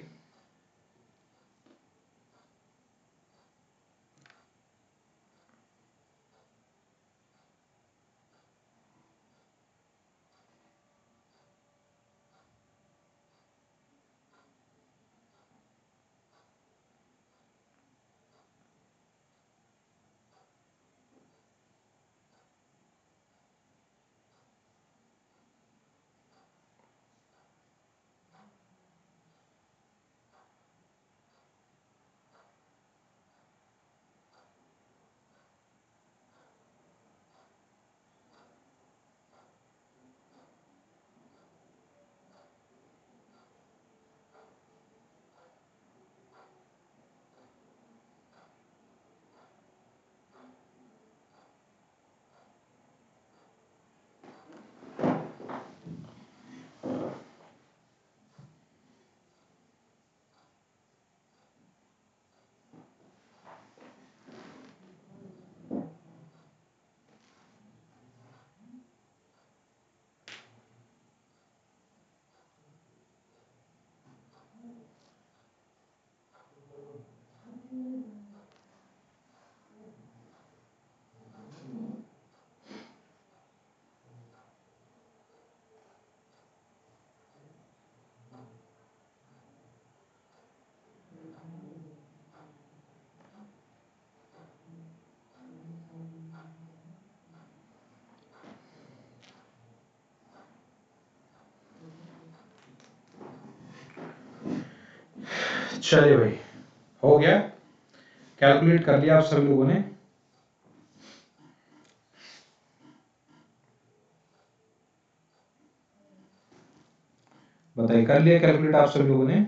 चलिए भाई, हो गया, कैलकुलेट कर लिया आप सभी लोगों ने। बताइए कर लिया कैलकुलेट आप सभी लोगों ने।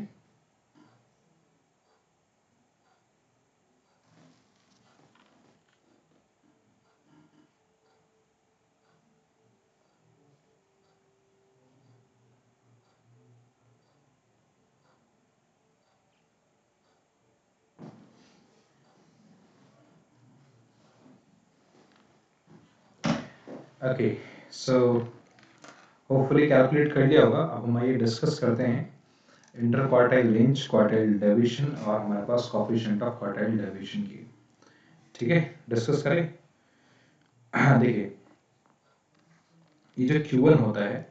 ओके, सो होपफुली कैलकुलेट कर लिया होगा। अब हम आइए डिस्कस करते हैं inter quartile range, quartile deviation और हमारे पास कोफिशिएंट ऑफ क्वार्टाइल डेविएशन की। ठीक है, डिस्कस करें। देखिए, ये जो Q1 होता है,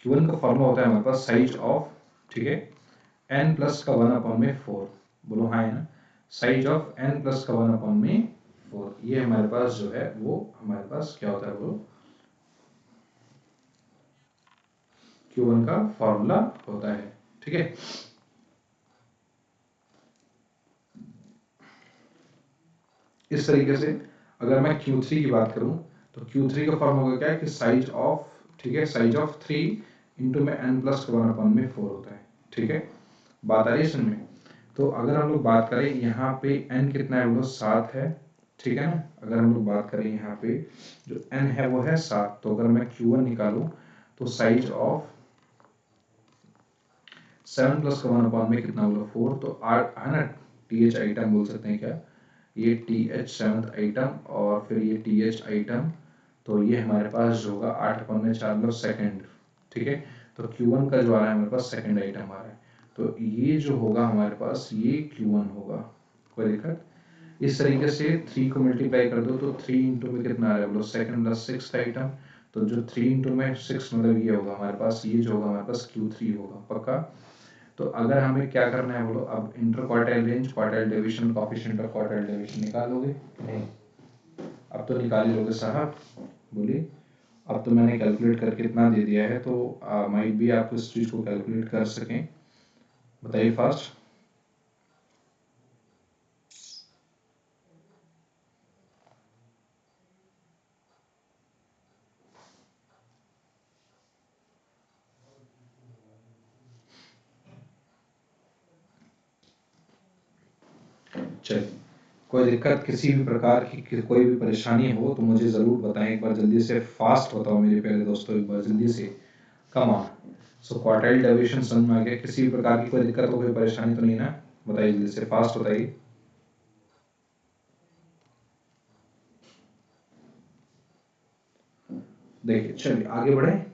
Q1 का फॉर्मूला होता है हमारे पास साइज ऑफ, ठीक है, n प्लस का 1/4। बोलो हाँ है ना, साइज ऑफ n प्लस का 1/4। ये हमारे पास जो है वो हमारे पास क्या होता है, बोलो Q1 का फॉर्मूला होता है। ठीक है, इस तरीके से अगर मैं Q3 की बात करूं तो Q3 का फॉर्मूला क्या है कि साइज ऑफ, ठीक है, साइज ऑफ 3 इंटू में n प्लस का 1/4 होता है। ठीक है, बात आ रही है समझ में। तो अगर हम लोग बात करें यहाँ पे n कितना है, वो 7 है। ठीक है ना, अगर हम लोग बात करें यहाँ पे जो n है वो है 7, तो अगर मैं Q1 निकालूं तो साइज ऑफ 7 प्लस का 1/4 में कितना होगा 4, तो है ना, TH आइटम बोल सकते हैं क्या, ये TH 7th आइटम और फिर ये TH आइटम, तो ये हमारे पास जो होगा 8/4 मतलब सेकंड। ठीक है, तो Q1 का जो आ रहा है हमारे पास सेकंड आइटम आ रहा है, तो ये जो होगा हमारे पास ये Q1 होगा। कोई दिक्कत, इस तरीके से 3 को मल्टीप्लाई कर दो तो 3 इंटू में कितना आ रहा है, बोलो सेकंड प्लस सिक्स आइटम, तो जो 3 इंटू में 6 मतलब ये होगा हमारे पास, ये जो होगा हमारे पास Q3 होगा पक्का। तो अगर हमें क्या करना है बोलो, अब inter quartile range, quartile division, coefficient of quartile division निकालोगे नहीं? अब तो निकाल ही लोगे साहब, बोलिए। अब तो मैंने कैलकुलेट करके इतना दे दिया है, तो माइट भी आप इस चीज को कैलकुलेट कर सकें, बताइए फास्ट। चलिए, कोई दिक्कत, किसी भी प्रकार की कोई भी परेशानी हो तो मुझे ज़रूर बताएं, एक बार जल्दी से फास्ट बताओ मेरे प्यारे दोस्तों, एक बार जल्दी से, come on. So quartile deviation समझ में आ गया, किसी भी प्रकार की कोई दिक्कत हो, कोई परेशानी तो नहीं ना, बताइए जल्दी से, फास्ट बताइए। देखिए चलिए आगे बढ़े।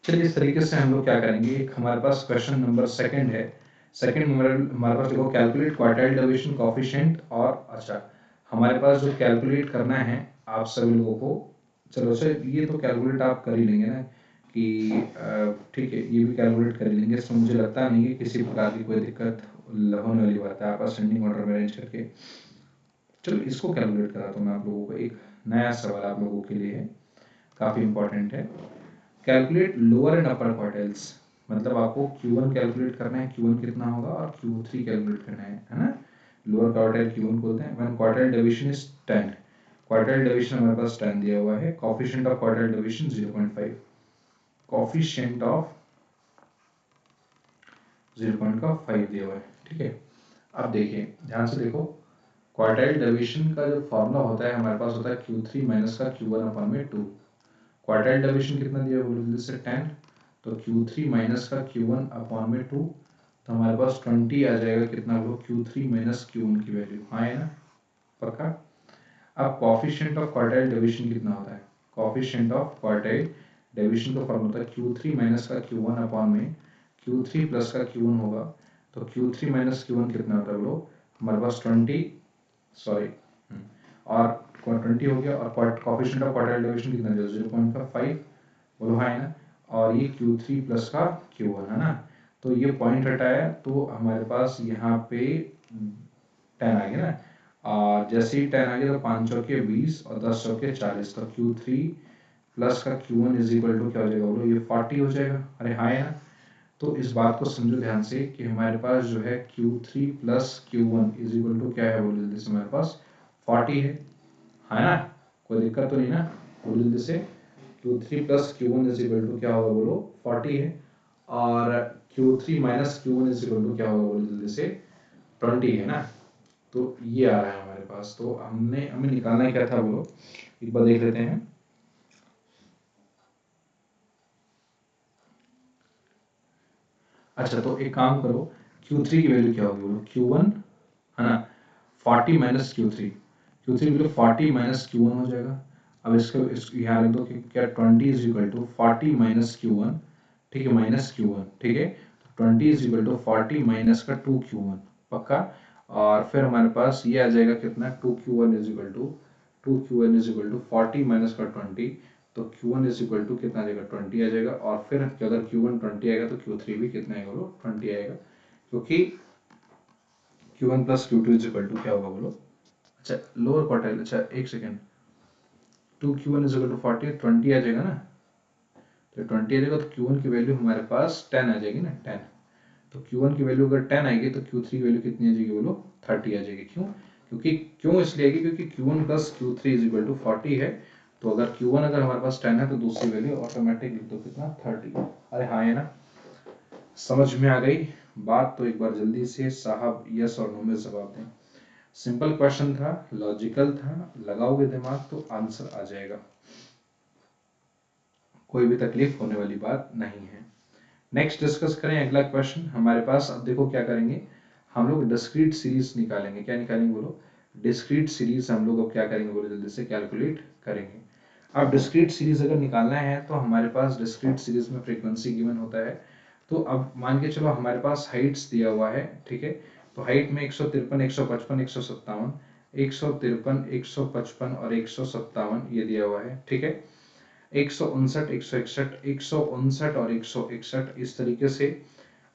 चलिए इस तरीके से हम लोग क्या करेंगे, एक हमारे पास क्वेश्चन नंबर सेकंड है। सेकंड हमारे पास देखो, कैलकुलेट क्वार्टाइल डेविएशन कोएफिशिएंट, और अच्छा हमारे पास जो कैलकुलेट करना है आप सभी लोगों को, चलो सर ये तो कैलकुलेट आप कर ही लेंगे ना कि ठीक है, ये भी कैलकुलेट कर ही लेंगे, इसमें मुझे लगता नहीं है किसी प्रकार की कोई दिक्कत होने वाली बात है, आप असेंडिंग ऑर्डर में अरेंज करके। चलो इसको कैलकुलेट कराता हूँ मैं आप लोगों को, एक नया सवाल आप लोगों के लिए है, काफ़ी इंपॉर्टेंट है। Calculate lower and upper quartiles, मतलब आपको Q1 कैलकुलेट करना है, Q1 कितना होगा, और Q3 कैलकुलेट करना है ना। लोअर क्वार्टाइल Q1 बोलते हैं, when quartile division is 10, quartile division हमारे पास 10 दिया हुआ है, coefficient of quartile division 0.5, coefficient of 0.5 दिया हुआ है। ठीक है, अब देखिए ध्यान से देखो, क्वार्टाइल डिवीजन का जो फॉर्मूला होता है हमारे पास होता है Q3 माइनस का Q1/2। क्वार्टाइल डिवीजन कितना दिया बोलो जल्दी से, 10, तो Q3 माइनस का Q1/2, तो हमारे पास 20 आ जाएगा, कितना बोलो Q3 माइनस Q1 की वैल्यू, हाँ है ना पक्का। अब कोएफिशिएंट ऑफ क्वार्टाइल डिवीजन कितना होता है, कोएफिशिएंट ऑफ क्वार्टाइल डिवीजन का फॉर्मूला होता है Q3 माइनस का Q1 Q3 प्लस का Q1 होगा, तो Q3 माइनस Q1 कितना होता है बोलो, हमारे पास 20, सॉरी, और 20 हो गया, और कोएफिशिएंट ऑफ क्वार्टाइल डिवीजन कितना दिया 0.5, बोलो हाँ है ना, और ये Q3 प्लस का Q1 है ना, तो ये पॉइंट हटाया तो हमारे पास यहाँ पे 10 आ गया ना, और जैसे ही 10 आ गया तो 5 चौके 20 और 10 चौके 40, तो Q3 प्लस का Q1 इज इक्वल टू क्या हो जाएगा बोलो, ये 40 हो जाएगा, अरे हाँ है ना। तो इस बात को समझो ध्यान से कि हमारे पास जो है Q3 plus Q1 is equal to क्या है बोलो जल्दी से, हमारे पास 40 है ना, कोई दिक्कत तो नहीं ना, बोलो जल्दी से। Q3 plus Q1 is equal to क्या होगा बोलो 40 है, और Q3 minus Q1 is equal to क्या होगा बोलो जल्दी से, 20 है ना। तो ये आ रहा है हमारे पास, तो हमें निकालना क्या था बोलो, एक बार देख लेते हैं। अच्छा तो एक काम करो, Q3 की वैल्यू क्या होगी बोलो, Q1 है ना, 40 minus Q3, Q3 value 40 minus Q1 हो जाएगा। अब इसको यहाँ रख दो कि क्या 20 is equal to 40 minus Q1, ठीक है, माइनस Q1, ठीक है, 20 इज इक्वल टू 40 माइनस का 2Q1 पक्का। और फिर हमारे पास ये आ जाएगा कितना, 2Q1 is equal to 2Q1 is equal to 40 minus का 20, तो Q1 इज इक्वल टू कितना आ जाएगा, 20 आ जाएगा। और फिर अगर Q1 20 आएगा तो Q3 भी कितना आएगा बोलो, 20 आएगा, क्योंकि Q1 plus Q2 is equal to क्या होगा बोलो, अच्छा लोअर क्वार्टाइल, अच्छा एक second, 2Q1 is equal to 40, 20 आ जाएगा ना, तो 20 आ जाएगा तो Q1 की वैल्यू हमारे पास 10 आ जाएगी ना, 10। तो Q1 की वैल्यू अगर 10 आएगी तो Q3 की वैल्यू कितनी आ जाएगी बोलो, 30 आ जाएगी। क्यों, क्यों इसलिए आएगी क्योंकि Q1 plus Q3 is equal to 40 है। तो अगर Q1 अगर हमारे पास 10 है तो दूसरी वैल्यू ऑटोमेटिक लिख दो कितना, 30। अरे हाँ है ना, समझ में आ गई बात? तो एक बार जल्दी से साहब यस और नो में जवाब दें। सिंपल क्वेश्चन था, लॉजिकल था, लगाओगे दिमाग तो आंसर आ जाएगा, कोई भी तकलीफ होने वाली बात नहीं है। नेक्स्ट डिस्कस करें अगला क्वेश्चन हमारे पास। अब देखो क्या करेंगे हम लोग, डिस्क्रीट सीरीज निकालेंगे। क्या निकालेंगे बोलो, डिस्क्रीट सीरीज हम लोग अब क्या करेंगे बोलो, जल्दी से कैलकुलेट करेंगे। अब डिस्क्रीट सीरीज अगर निकालना है तो हमारे पास डिस्क्रीट सीरीज में फ्रीक्वेंसी गिवन होता है। तो अब मान के चलो हमारे पास हाइट्स दिया हुआ है, ठीक है, तो हाइट में 153, 155, 157, 153, 155 और 157 ये दिया हुआ है, ठीक है। 159, 161, 159 और 161 इस तरीके से,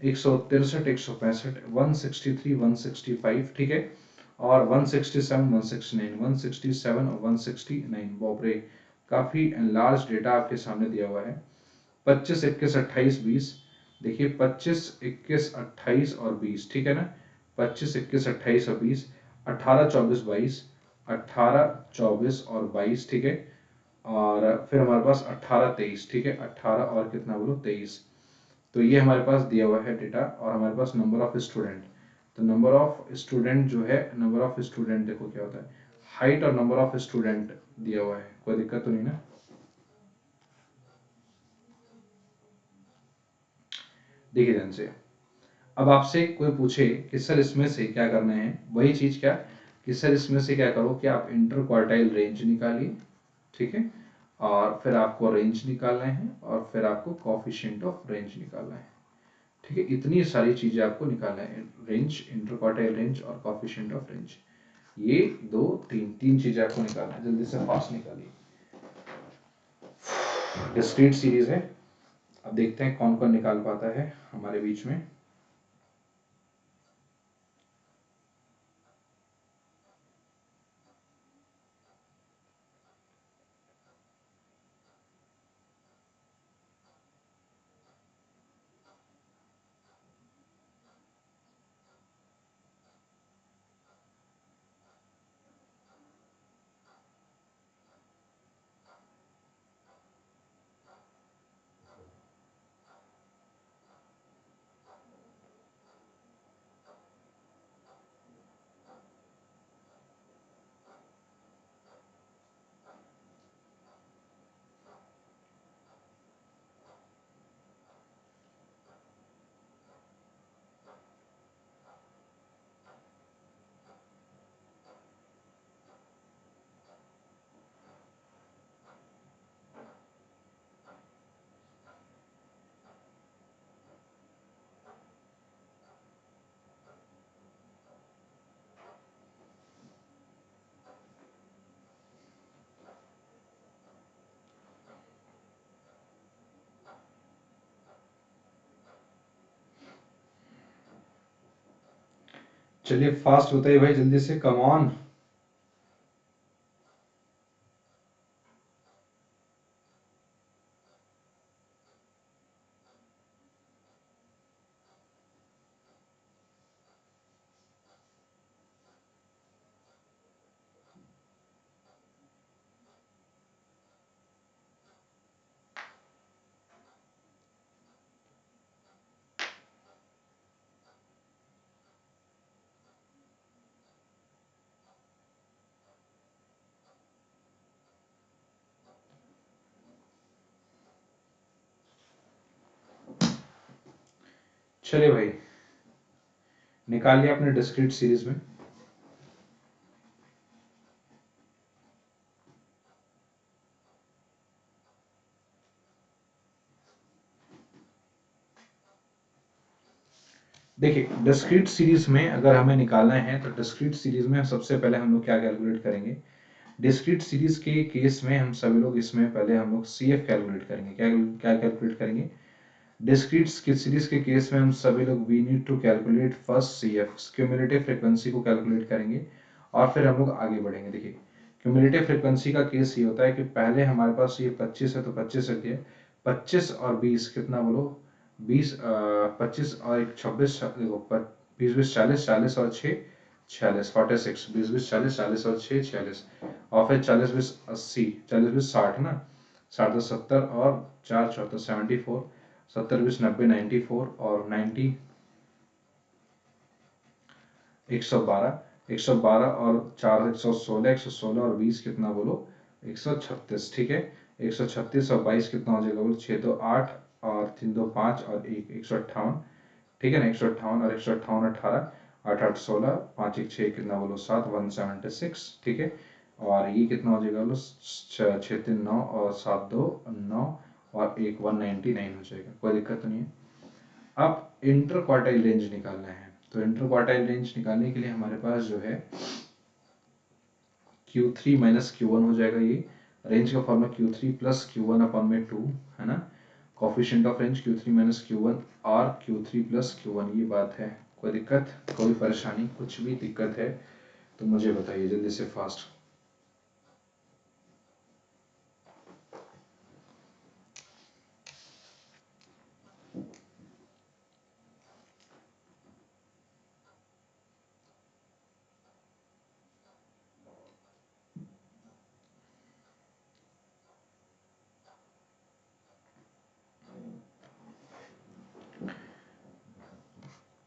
163, 165, 163, 165, ठीक है, और 167, 169, 167 और 169, बाप रे काफी लार्ज डेटा आपके सामने दिया हुआ है। 25, 21, 28, 20, देखिए 25, 21, 28 और 20, ठीक है ना, 25, 21, 28 और 20, 18, 24, 22, 18, 24 और 22, ठीक है, और फिर हमारे पास 18, 23, ठीक है, 18 और कितना बोलो 23। तो ये हमारे पास दिया हुआ है डेटा। और हमारे पास नंबर ऑफ स्टूडेंट, तो नंबर ऑफ स्टूडेंट जो है, नंबर ऑफ स्टूडेंट देखो क्या होता है, हाइट और नंबर ऑफ स्टूडेंट दिया हुआ है, कोई दिक्कत तो नहीं ना। देखिए ध्यान से, अब आपसे कोई पूछे कि सर इसमें से क्या करना है, वही चीज क्या कि सर इसमें से क्या करो कि आप इंटर क्वार्टाइल रेंज निकालिए, ठीक है, और फिर आपको रेंज निकालना है और फिर आपको कोफिशिएंट ऑफ रेंज निकालना है, ठीक है, इतनी सारी चीजें आपको निकालना है, रेंज, इंटर क्वार्टाइल रेंज और कोफिशिएंट ऑफ रेंज, ये दो तीन तीन चीजें आपको निकालना है, जल्दी से फास्ट निकालिए। डिस्क्रीट सीरीज है, अब देखते हैं कौन कौन निकाल पाता है हमारे बीच में। चलिए फास्ट बताइए भाई जल्दी से, कम ऑन। चलिए भाई, निकाल लिया आपने डिस्क्रीट सीरीज में। देखिए डिस्क्रीट सीरीज में अगर हमें निकालना है तो डिस्क्रीट सीरीज में सबसे पहले हम लोग क्या कैलकुलेट करेंगे, डिस्क्रीट सीरीज के केस में हम सभी लोग इसमें पहले हम लोग सी एफ कैलकुलेट करेंगे। क्या क्या कैलकुलेट करेंगे? डिस्क्रीट सीरीज के केस में हम सभी लोग we need to calculate first C F, cumulative frequency को कैलकुलेट करेंगे और फिर हम लोग आगे बढ़ेंगे। देखिए क्यूमुलेटिव फ्रीक्वेंसी का केस ये होता है कि पहले हमारे पास ये 25 है तो 25 रखिए, 25 और 20 कितना बोलो, 20 25 और 1 26, देखो 20 20 40, 40 और 6 46, 46, 20 20 40, 40 और 6 46, और फिर 40 20 80, 40 20 60 ना, 60 70 और 4 74 74, 70 20 90 94 और 90 112, 112 और 4 116, 116 और 20 कितना बोलो 136, ठीक है। 136 और 22 कितना हो जाएगा बोलो 6 2 8 और 3 2 5 और 1 158, ठीक है ना। 158 और 158 18, 8 8 16, 5 1 6 कितना बोलो 7 176, ठीक है। और ये कितना हो जाएगा बोलो 6 3 9 और 7 2 9 और 1 199 हो जाएगा, कोई दिक्कत नहीं है। अब इंटर क्वार्टाइल रेंज निकालना है, तो इंटर क्वार्टाइल रेंज निकालने के लिए हमारे पास जो है Q3 माइनस Q1 हो जाएगा। ये रेंज का formula Q3 plus Q1 upon में 2 है ना, coefficient of range Q3 minus Q1 और Q3 प्लस Q1, ये बात है। कोई दिक्कत, कोई परेशानी, कुछ भी दिक्कत है तो मुझे बताइए जल्दी से फास्ट।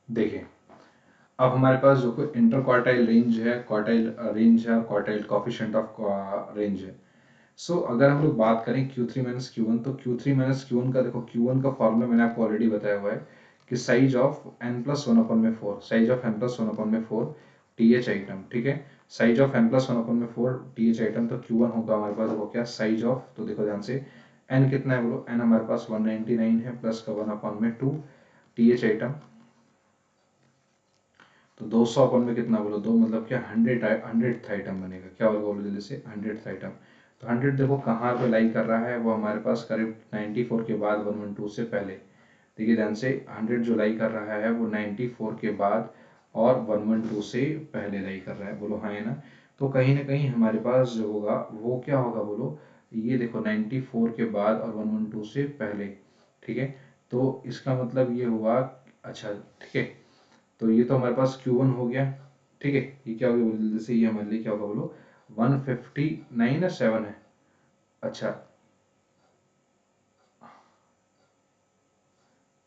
देखिए अब हमारे पास जो कोई इंटर क्वार्टाइल रेंज है, क्वार्टाइल रेंज है और क्वार्टाइल कोफिशिएंट ऑफ रेंज है। सो अगर हम लोग बात करें Q3 माइनस Q1, तो Q3 माइनस Q1 का देखो, Q1 का फॉर्मूला मैंने आपको ऑलरेडी बताया हुआ है कि size of n plus one अपन में 4, size of n plus one अपन में 4 TH आइटम, ठीक है। Size of n plus one अपन में 4 TH आइटम, तो Q1 होगा हमारे पास देखो क्या साइज ऑफ, तो देखो ध्यान से n कितना है बोलो, n हमारे पास 199 है प्लस का 1 अपन में 2 TH आइटम, तो 200 अपन में कितना बोलो 2, मतलब क्या 100th आइटम बनेगा। क्या होगा बोलो जल्दी से 100th आइटम। तो 100 देखो कहाँ पे लाई कर रहा है, वो हमारे पास करीब 94 के बाद 112 से पहले। देखिए ध्यान से 100 जो लाई कर रहा है वो 94 के बाद और 112 से पहले लाई कर रहा है, बोलो हाँ है ना। तो कहीं ना कहीं हमारे पास जो होगा वो क्या होगा बोलो, ये देखो 94 के बाद और 112 से पहले, ठीक है। तो इसका मतलब ये हुआ, अच्छा ठीक है, तो ये तो हमारे पास Q1 हो गया, ठीक है। ये क्या हो गया बोलो जल्दी से, ये हमारे लिए क्या होगा बोलो 159 है 7 है, अच्छा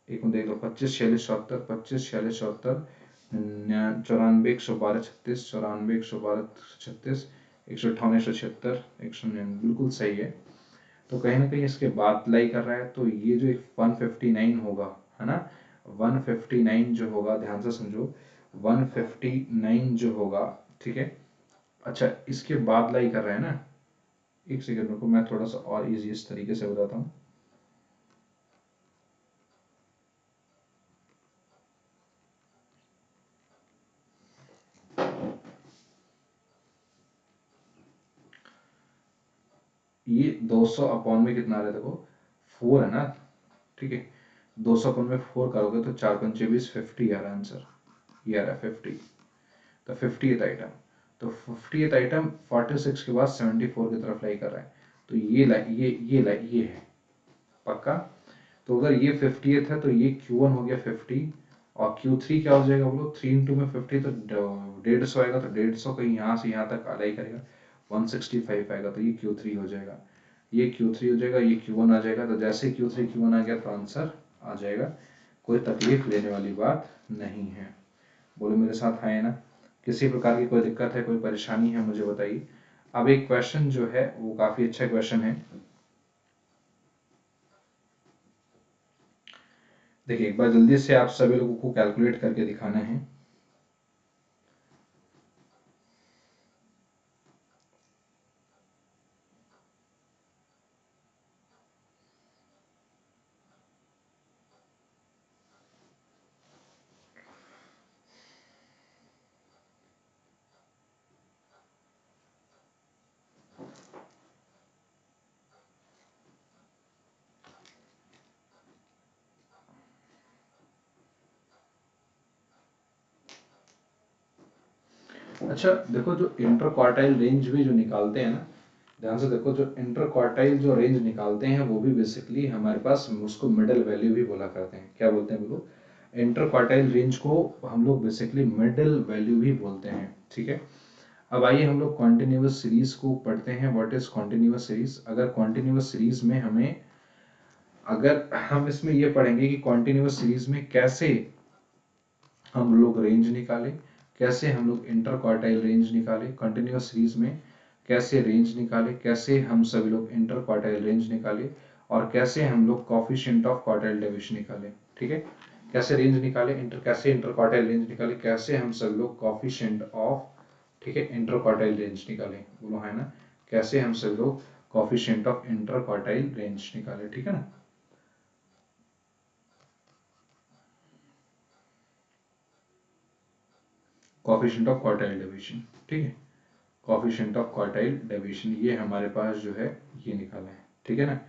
एक मिनट देख लो, 25 46 74, 25 46 74, 94 112 36, 94 112 36, 158 176, 199, बिल्कुल सही है। तो कहीं ना कहीं इसके बाद लाई कर रहा है, तो ये जो 159 होगा है ना, 159 जो होगा ध्यान से समझो, 159 जो होगा, ठीक है। अच्छा इसके बाद लाई कर रहा है ना, एक सेकंड रुको मैं थोड़ा सा और इजी इस तरीके से बताता हूँ। ये 200 अपॉन में कितना आ रहा है देखो 4 है ना, ठीक है। 200 अपन में 4 करोगे तो 4 पंचे 20, 50 आ रहा है आंसर, ये आ रहा है 50। तो 50th आइटम, तो 50th आइटम 46 के बाद 74 की तरफ लाई कर रहा है, तो ये है पक्का। तो अगर ये 50th है तो ये Q1 हो गया 50, और Q3 क्या हो जाएगा बोलो 3 इंटू में 50, तो 150 आएगा, तो 150 का यहाँ से यहाँ तक अलाई करेगा 165 आएगा, तो ये Q3 हो जाएगा, ये Q3 हो जाएगा, ये Q1 आ जाएगा। तो जैसे Q3 Q1 आ गया तो आंसर आ जाएगा, कोई तकलीफ लेने वाली बात नहीं है। बोलो मेरे साथ है ना, किसी प्रकार की कोई दिक्कत है, कोई परेशानी है मुझे बताइए। अब एक क्वेश्चन जो है वो काफी अच्छा क्वेश्चन है। देखिए एक बार जल्दी से आप सभी लोगों को कैलकुलेट करके दिखाना है। अच्छा देखो, जो इंटर क्वार्टाइल रेंज भी जो निकालते हैं ना, ध्यान से देखो, जो इंटर क्वार्टाइल जो रेंज निकालते हैं वो भी बेसिकली हमारे पास उसको मिडल वैल्यू भी बोला करते हैं। क्या बोलते हैं बोलो? इंटर क्वार्टाइल रेंज को हम लोग बेसिकली मिडल वैल्यू भी बोलते हैं। ठीक है, अब आइए हम लोग कॉन्टिन्यूअस सीरीज को पढ़ते हैं। What is continuous series? अगर कॉन्टिन्यूअस सीरीज में हमें, अगर हम इसमें ये पढ़ेंगे कि कॉन्टिन्यूअस सीरीज में कैसे हम लोग रेंज निकालें, कैसे हम लोग इंटर क्वार्टाइल रेंज निकालें कंटिन्यूअस सीरीज में, कैसे रेंज निकालें, कैसे हम सभी लोग इंटर क्वार्टाइल रेंज निकालें, और कैसे हम लोग कोफिशिएंट ऑफ क्वार्टाइल डेविएशन निकालें। ठीक है, कैसे रेंज निकालें, कैसे इंटर क्वार्टाइल रेंज निकालें, कैसे हम सभी लोग कोफिशिएंट ऑफ, ठीक है, इंटर क्वार्टाइल रेंज निकालें। बोलो है ना, कैसे हम सभी लोग coefficient of inter quartile range निकालें। ठीक है ना, कोफिशिएंट ऑफ क्वार्टाइल डेविएशन। ठीक है, कोफिशिएंट ऑफ क्वार्टाइल डेविएशन, ये हमारे पास जो है ये निकाला है। ठीक है ना,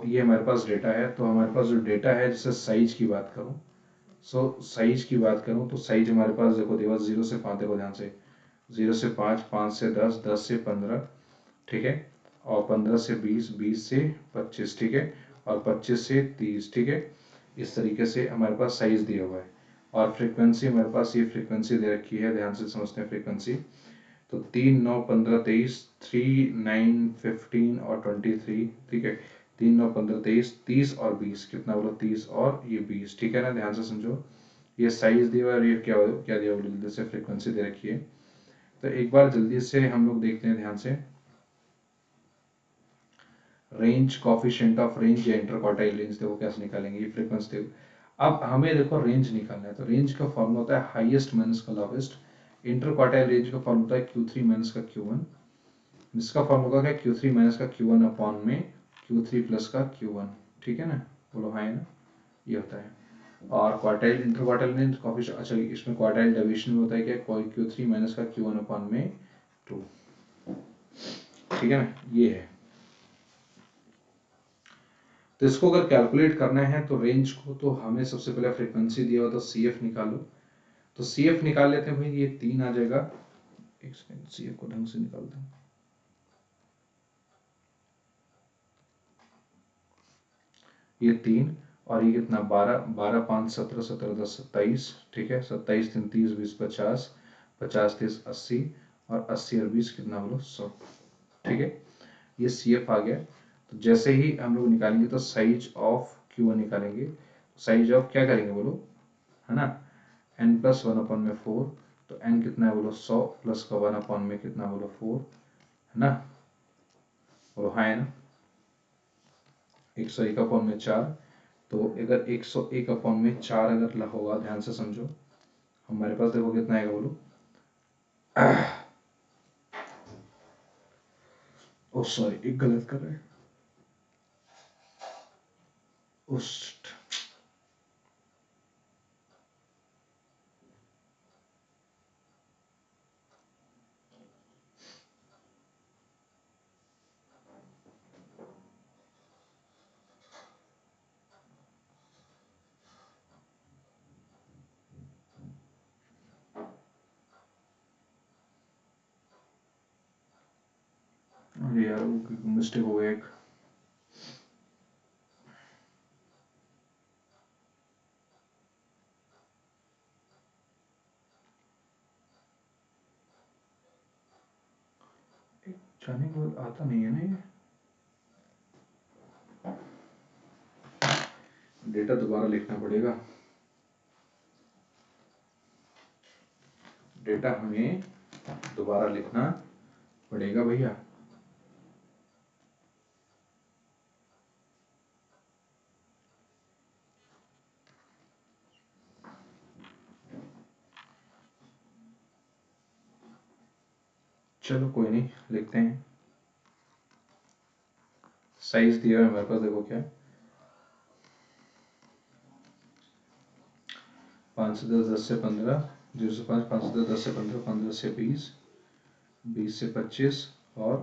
ये हमारे पास डेटा है। तो हमारे पास जो डेटा है, जैसे साइज की बात करूं, साइज की बात करूं तो साइज हमारे पास देखो देवा 0 से 5, देखो ध्यान से, 0 से 5, 5 से 10, 10 से 15, ठीक है, और 15 से 20, 20 से 25, ठीक है, और 25 से 30, ठीक है। इस तरीके से हमारे पास साइज दिया हुआ है। और फ्रीक्वेंसी हमारे पास ये फ्रीक्वेंसी दे रखी है, ध्यान से समझते हैं फ्रीक्वेंसी। तो 3, 9, 15, 23, 3, 9, 15 और 23, ठीक है, 3, 9, 15, 23, 30 और 20, कितना बोलो? 30 और ये 20, ठीक है ना, ध्यान से समझो। ये साइज दिया हुआ है और ये क्या दिया हुआ है, जल्दी से फ्रीक्वेंसी दे रखी है। तो एक बार जल्दी से हम लोग देखते हैं ध्यान से, रेंज, कोफिशिएंट ऑफ रेंज या इंटर क्वार्टाइल रेंज देखो कैसे निकालेंगे, ये फ्रीक्वेंसी देखो। अब हमें देखो रेंज निकालना है, तो रेंज का फॉर्मूला होता है हाईएस्ट माइनस का लोवेस्ट। इंटर क्वार्टाइल रेंज का फॉर्मूला होता है Q3 माइनस का Q1, जिसका फॉर्मूला क्या है? Q3 माइनस का Q1 अपॉन में Q3 प्लस का Q1। ठीक है ना, बोलो हाँ है ना, ये होता है। और quartile, inter quartile range coefficient, अच्छा इसमें क्वार्टाइल डेविएशन में होता है क्या? Q3 माइनस का Q1 अपॉन में 2। ठीक है ना, ये है। तो इसको अगर कैलकुलेट करना है तो रेंज को, तो हमें सबसे पहले फ्रीक्वेंसी दिया हुआ, तो CF निकालो। तो CF निकाल लेते हैं भाई, ये 3 आ जाएगा। एक सेकंड, CF को ढंग से निकालते हैं। ये 3 और ये कितना? 12, 12, 5, 17, 17, 10, 27, ठीक है, 27, 3, 30, 20, 50, 50, 30, 80, और 80 और 20 कितना बोलो? 100। ठीक है, ये CF आ गया। तो जैसे ही हम लोग निकालेंगे तो साइज ऑफ Q1 निकालेंगे। साइज ऑफ क्या करेंगे बोलो, है ना, n प्लस 1 अपॉन में 4। तो n कितना है बोलो? 100 प्लस का 1 अपॉन में कितना बोलो? 4, है ना, बोलो हाँ है ना। 101 अपॉन में 4। तो अगर 101 अपॉन में 4 अगर होगा, ध्यान से समझो, हमारे पास देखो कितना आएगा बोलो? ओ सॉरी, एक गलत कर रहे हैं, उस, अरे यार वो मिस्टेक हो गया एक। जाने को आता नहीं है ना, ये डेटा दोबारा लिखना पड़ेगा। डेटा हमें दोबारा लिखना पड़ेगा भैया। चलो कोई नहीं, लिखते हैं। साइज दिया है हमारे पास, देखो क्या 5 से 10, 10 से 15, 0 से 5, 5 से 10, 10 से 15, 15 से 20, 20 से 25 और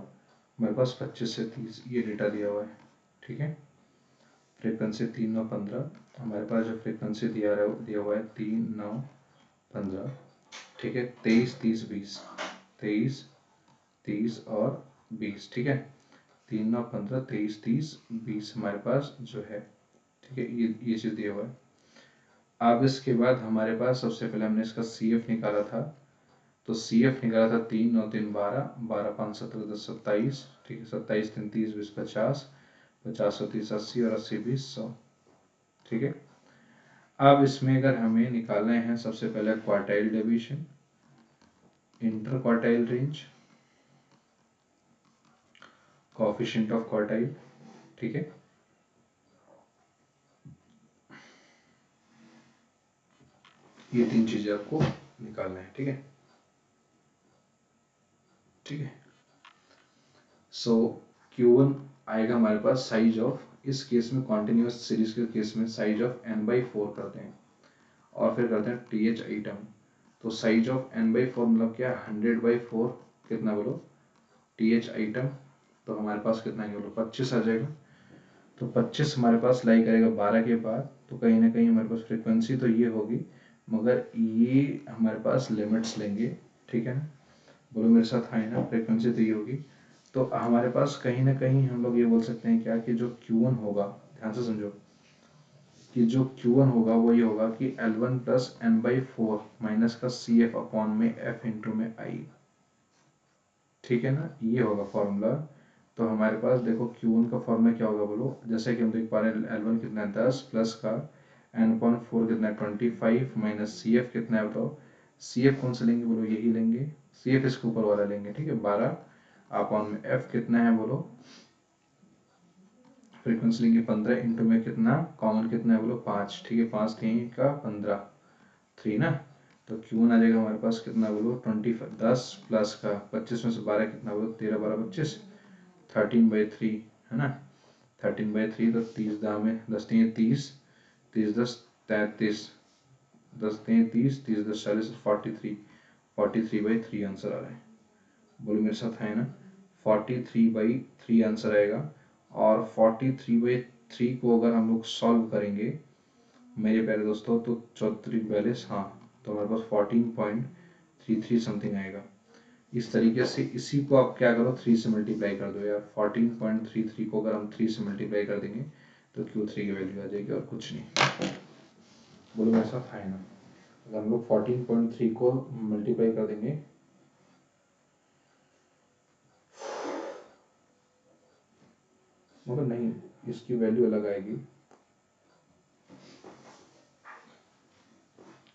हमारे पास 25 से 30, ये डेटा दिया हुआ है। ठीक है, फ्रीक्वेंसी 3, 9, 15, हमारे पास जो फ्रीक्वेंसी दिया हुआ है 3, 9, 15। ठीक है, 23, 30, 20, 23, 30 और 20। ठीक है, 3, 9, 15, 23, 30, 20 हमारे पास जो है। ठीक है, ये चीज़ दिया हुआ है। अब इसके बाद हमारे पास सबसे पहले हमने इसका सी एफ निकाला था, तो सी एफ निकाला था 3, 9, 3, 12, 12, 5, 17, 10, 27। ठीक है, 27, 3, 30, 20, 50, 50, 30, 80 और 80, 20, 100। ठीक है, अब इसमें अगर हमें निकालने हैं सबसे पहले quartile deviation, inter quartile range, coefficient of quartile. ठीक है, ये 3 चीजें आपको निकालना है। ठीक है, ठीक है। सो Q1 आएगा हमारे पास साइज ऑफ, इस केस में कॉन्टिन्यूस सीरीज के केस में साइज ऑफ n/4 करते हैं और फिर करते हैं TH आइटम। तो साइज ऑफ n/4 मतलब क्या, 100/4 कितना बोलो, TH आइटम। तो हमारे पास कितना है बोलो, 25 आ जाएगा। तो 25 हमारे पास लाई करेगा 12 के बाद, तो कहीं ना कहीं हमारे पास फ्रिक्वेंसी तो ये होगी, मगर ये हमारे पास लिमिट्स लेंगे। ठीक है ना, बोलो मेरे साथ, है ना, फ्रिक्वेंसी तो ये होगी। तो हमारे पास कहीं ना कहीं हम लोग ये बोल सकते हैं क्या, कि जो Q1 होगा, ध्यान से समझो, कि जो Q1 होगा वो ये होगा कि L1 प्लस n/4 माइनस का CF अपॉन में F इंटू में I। ठीक है ना, ये होगा फॉर्मूला। तो हमारे पास देखो Q1 का फॉर्मूला क्या होगा बोलो, जैसे कि हम देख पा रहे हैं L1 कितना है 10 प्लस का n/4 कितना है 25 माइनस CF कितना है बताओ। CF कौन सा लेंगे बोलो, यही लेंगे, CF इसके ऊपर वाला लेंगे। ठीक है, 12 अपॉन में F कितना है बोलो, फ्रीक्वेंसी लेंगे 15 इंटू में कितना कॉमन कितना है बोलो 5। ठीक है, 5 3 का 15, 3 ना। तो Q1 आ जाएगा हमारे पास कितना बोलो 25, 10 प्लस का 25 में से 12 कितना बोलो 13, 12, 25, 13/3 है ना। 13/3 तो 30 दाम में 10 3 30, 30 10 33, 10 3 30, 30 10 40, 43, 43/3 आंसर आ रहा है। बोलो मेरे साथ, है ना, 43/3 आंसर आएगा। और 43/3 को अगर हम लोग सॉल्व करेंगे मेरे प्यारे दोस्तों, तो 34 हाँ, तो हमारे पास 14.33 समथिंग आएगा। इस तरीके से इसी को आप क्या करो, 3 से मल्टीप्लाई कर दो यार। 14.33 को अगर हम 3 से मल्टीप्लाई कर देंगे तो Q3 की वैल्यू आ जाएगी और कुछ नहीं। बोलो मेरे साथ, है ना, अगर हम लोग 14.3 को मल्टीप्लाई कर देंगे, मगर नहीं, इसकी वैल्यू अलग आएगी।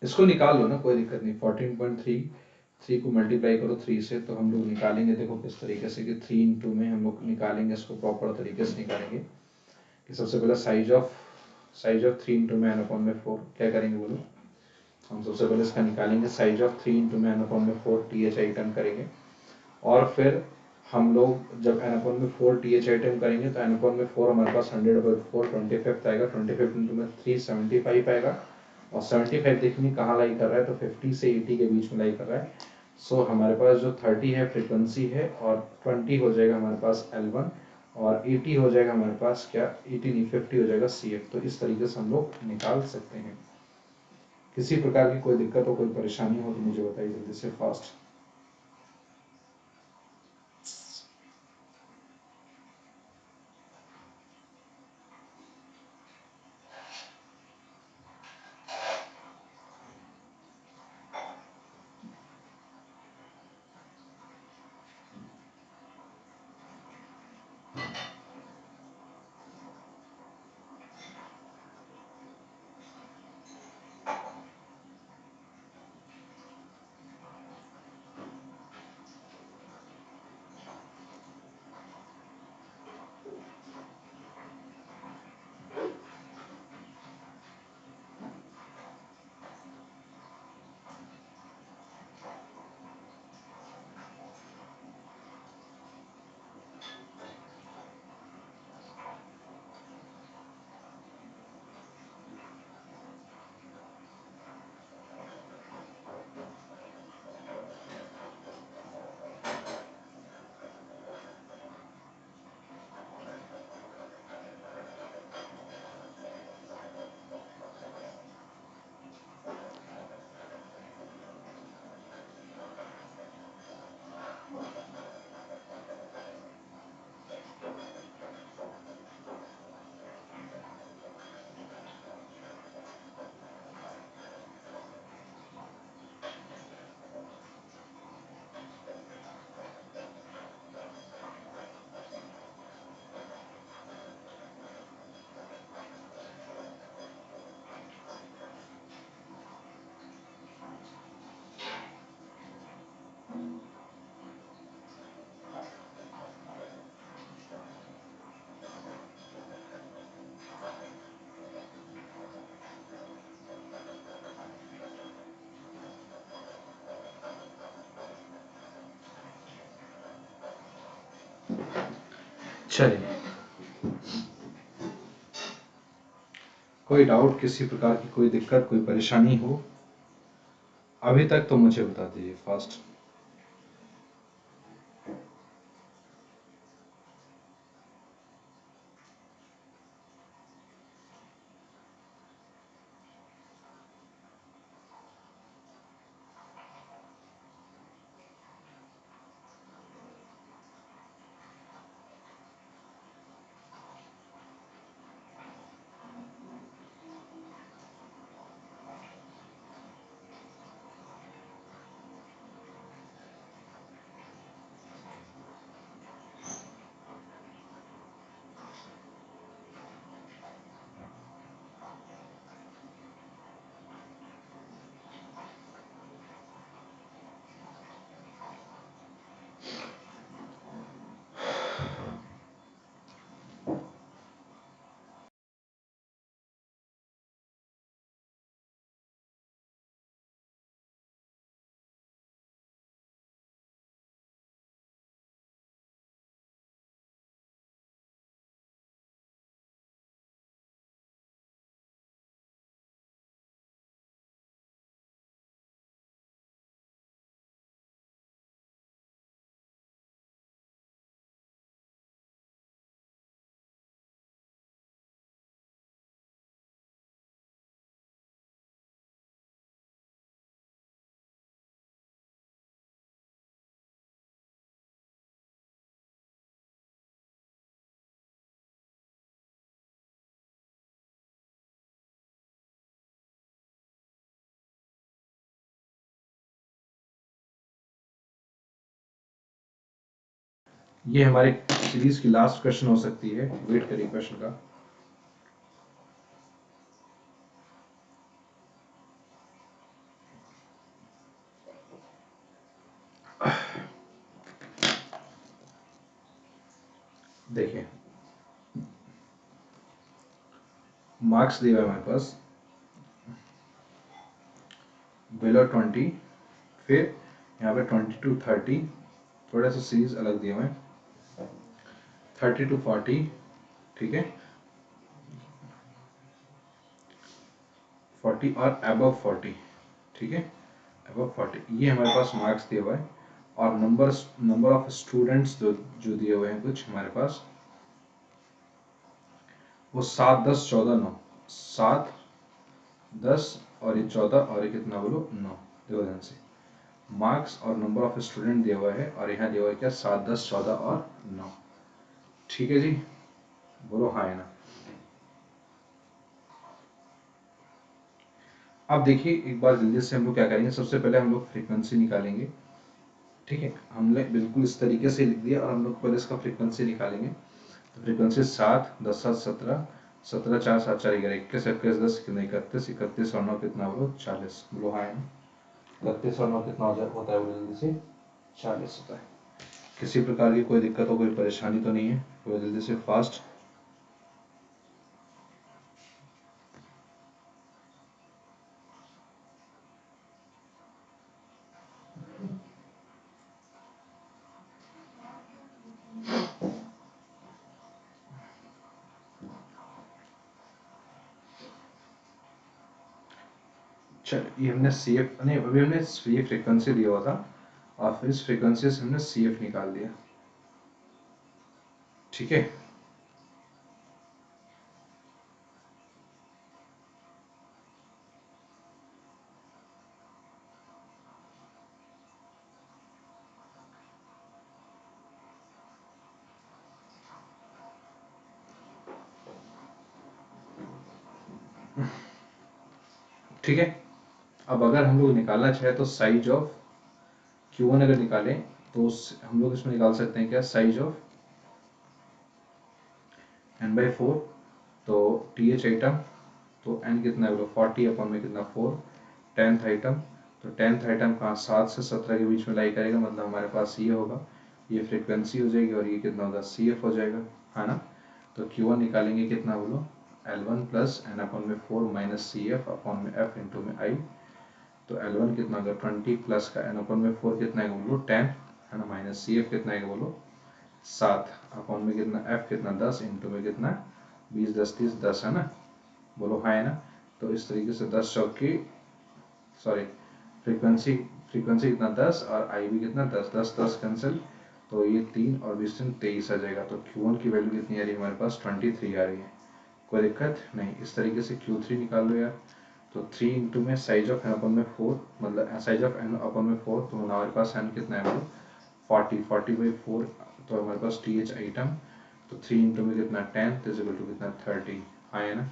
इसको निकाल लो ना, कोई दिक्कत नहीं। 14.33 को मल्टीप्लाई करो 3 से, तो हम लोग निकालेंगे, देखो किस तरीके से, कि 3 इंटू में हम लोग निकालेंगे, इसको प्रॉपर तरीके से निकालेंगे। कि सबसे पहले साइज ऑफ 3 इंटू में n/4 क्या करेंगे बोलो, हम सबसे पहले इसका निकालेंगे साइज ऑफ 3 इंटू में n/4 TH आइटम करेंगे। और फिर हम लोग जब n/4 TH आइटम करेंगे तो n/4 हमारे पास 100/4 25 आएगा, 25 इंटू में 375 आएगा। और 75 देखिए कहाँ लाई कर रहा है, तो 50 से 80 के बीच में लाई कर रहा है। सो हमारे पास जो 30 है फ्रिक्वेंसी है, और 20 हो जाएगा हमारे पास L1, और 80 हो जाएगा हमारे पास क्या, 80 नहीं 50 हो जाएगा CF। तो इस तरीके से हम लोग निकाल सकते हैं। किसी प्रकार की कोई दिक्कत हो, कोई परेशानी हो तो मुझे बताइए जल्दी से, फास्ट। चलिए, कोई डाउट, किसी प्रकार की कोई दिक्कत, कोई परेशानी हो अभी तक तो मुझे बता दीजिए फास्ट। ये हमारे सीरीज की लास्ट क्वेश्चन हो सकती है, वेट करिए क्वेश्चन का। देखिए, मार्क्स दिया है हमारे पास बिलो 20, फिर यहाँ पे 20 to 30, थोड़ा सा सीरीज अलग दिए हुए हैं, 30 to 40, ठीक है, 40 और अबव 40, ठीक है, अबव 40, ये हमारे पास मार्क्स दिया हुआ है। और नंबर ऑफ स्टूडेंट्स जो दिए हुए हैं कुछ हमारे पास, वो 7, 10, 14, 9, 7, 10 और ये 14 और ये कितना बोलो 9, देखो ध्यान से, मार्क्स और नंबर ऑफ स्टूडेंट दिया हुआ है, और यहाँ दिया हुआ है क्या, 7, 10, 14 और 9, ठीक है जी, बोलो हाँ है ना। अब देखिए एक बार जल्दी से हम लोग क्या करेंगे, सबसे पहले हम लोग फ्रीक्वेंसी निकालेंगे, ठीक है, हमने बिल्कुल इस तरीके से लिख दिया, और हम लोग पहले इसका फ्रीक्वेंसी निकालेंगे। तो फ्रीक्वेंसी 7, 10, 7, 17, 17, 4, 7, 4, 11, 21, 21, 10 कितना, 31, 31 और 9 कितना बोलो 40, बोलो हाँ है ना। 31 और 9 कितना होता है बोलो जल्दी से, 40 होता है। किसी प्रकार की कोई दिक्कत हो, कोई परेशानी तो नहीं है, बोलो जल्दी से फास्ट। चलिए, ये हमने सी एफ नहीं, अभी हमने ये फ्रीक्वेंसी दिया हुआ था, और फिर इस फ्रीक्वेंसी से हमने सी एफ निकाल दिया, ठीक है। ठीक है, अब अगर हम लोग निकालना चाहे तो साइज ऑफ Q1 अगर निकालें तो हम लोग इसमें निकाल सकते हैं क्या, साइज ऑफ n/4, तो TH आइटम, तो n कितना है, 40 अपॉन में कितना 4, 10th आइटम, तो 10th आइटम कहाँ 7 से 17 के बीच में लाई करेगा, मतलब हमारे पास ये होगा, ये फ्रीक्वेंसी हो जाएगी, और ये कितना होगा CF हो जाएगा, है ना। तो Q1 निकालेंगे कितना बोलो, L1 प्लस n अपॉन में 4 माइनस CF अपॉन में F इंटू में I, तो L1 कितना होगा 20 प्लस का n अपॉन में 4 कितना है बोलो 10, है ना, माइनस CF कितना है बोलो 7 अपॉन में कितना एफ कितना 10 इंटू में कितना 20 10 30 10 है ना, बोलो हाँ है ना। तो इस तरीके से 10 चौकी सॉरी फ्रीक्वेंसी फ्रीक्वेंसी कितना 10 और आई भी कितना 10 10 10 कैंसिल, तो ये 3 और 20 23 आ जाएगा। तो Q1 की वैल्यू कितनी आ रही है हमारे पास 23 आ रही है, कोई दिक्कत नहीं। इस तरीके से Q3 निकाल लो यार। तो 3 इंटू में साइज ऑफ एन अपन में 4 मतलब साइज ऑफ एन अपन में 4, तो हमारे पास एन कितना है मतलब 40 तो हमारे पास टी एच आइटम, तो 3 इंटू में कितना 10 तो इक्वल टू कितना 30 हाँ है ना।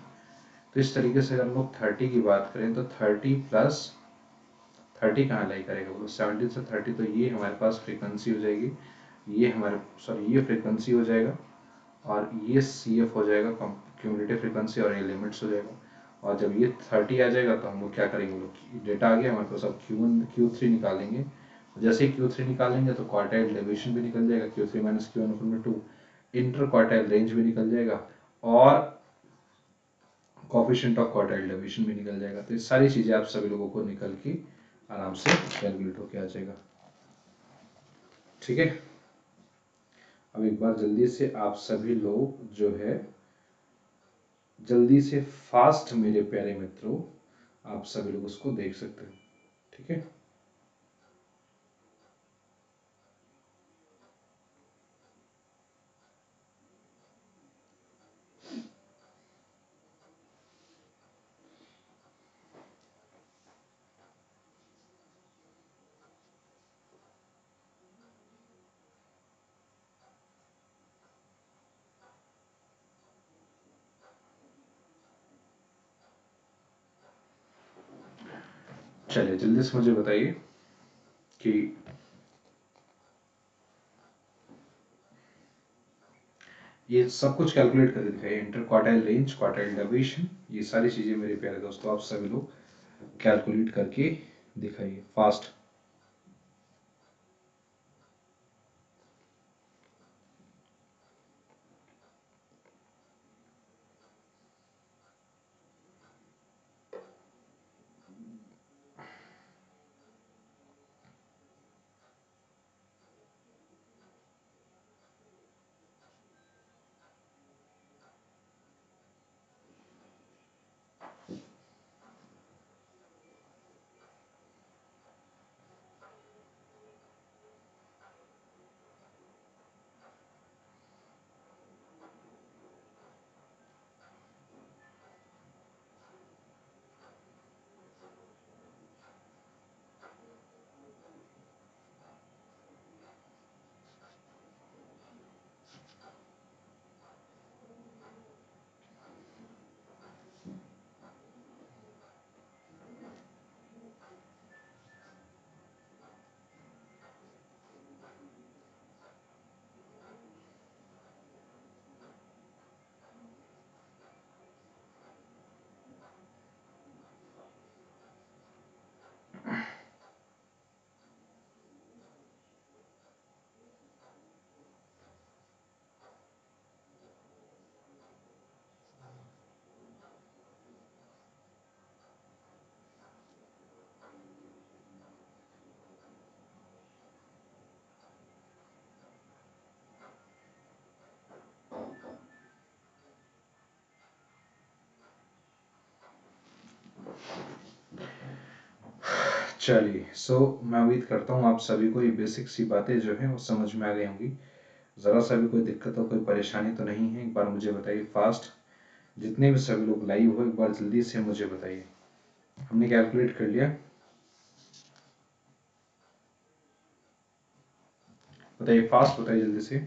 तो इस तरीके से अगर हम लोग 30 की बात करें तो 30 प्लस 30 कहाँ लाई करेगा बोलो 17 से 30, तो ये हमारे पास फ्रीक्वेंसी हो जाएगी, ये हमारे सॉरी ये फ्रीक्वेंसी हो जाएगा और ये सी एफ हो जाएगा क्यूमुलेटिव फ्रीक्वेंसी और ये लिमिट्स हो जाएगा। और जब ये 30 आ जाएगा तो हम लोग क्या करेंगे, लोग डेटा आ गया हमारे पास, अब Q1 Q3 निकालेंगे। जैसे ही Q3 निकालेंगे तो क्वार्टाइल डेविएशन भी निकल जाएगा, Q3 माइनस Q1 अपन में 2, इंटर क्वार्टाइल रेंज भी निकल जाएगा और कोफिशिएंट ऑफ क्वार्टाइल डेविएशन भी निकल जाएगा। तो ये सारी चीज़ें आप सभी लोगों को निकल के आराम से कैलकुलेट होके आ जाएगा, ठीक है। अब एक बार जल्दी से आप सभी लोग जो है जल्दी से फास्ट मेरे प्यारे मित्रों आप सभी लोग उसको देख सकते हैं, ठीक है। चलिए जल्दी से मुझे बताइए कि ये सब कुछ कैलकुलेट करके दिखाइए, inter quartile range quartile deviation, ये सारी चीजें मेरे प्यारे दोस्तों आप सभी लोग कैलकुलेट करके दिखाइए फास्ट। चलिए मैं उम्मीद करता हूँ आप सभी को ये बेसिक सी बातें जो हैं वो समझ में आ गई होंगी। ज़रा सा भी कोई दिक्कत हो कोई परेशानी तो नहीं है, एक बार मुझे बताइए फास्ट। जितने भी सभी लोग लाइव हो एक बार जल्दी से मुझे बताइए, हमने कैलकुलेट कर लिया, बताइए फास्ट बताइए जल्दी से।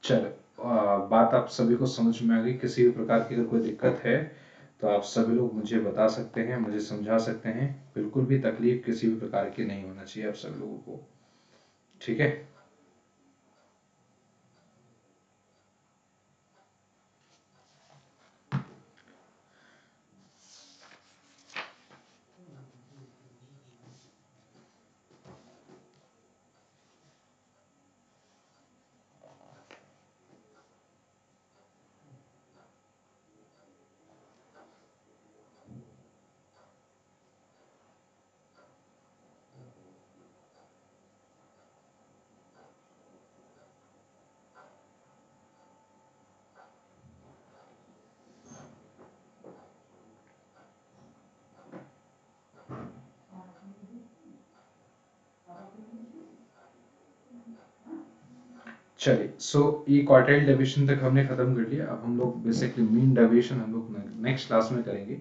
चलो, बात आप सभी को समझ में आ गई। किसी भी प्रकार की अगर कोई दिक्कत है तो आप सभी लोग मुझे बता सकते हैं, मुझे समझा सकते हैं। बिल्कुल भी तकलीफ किसी भी प्रकार की नहीं होना चाहिए आप सभी लोगों को, ठीक है। चलिए, सो ये क्वार्टाइल डेविएशन तक हमने खत्म कर लिया। अब हम लोग बेसिकली मीन डेविएशन हम लोग नेक्स्ट क्लास में करेंगे।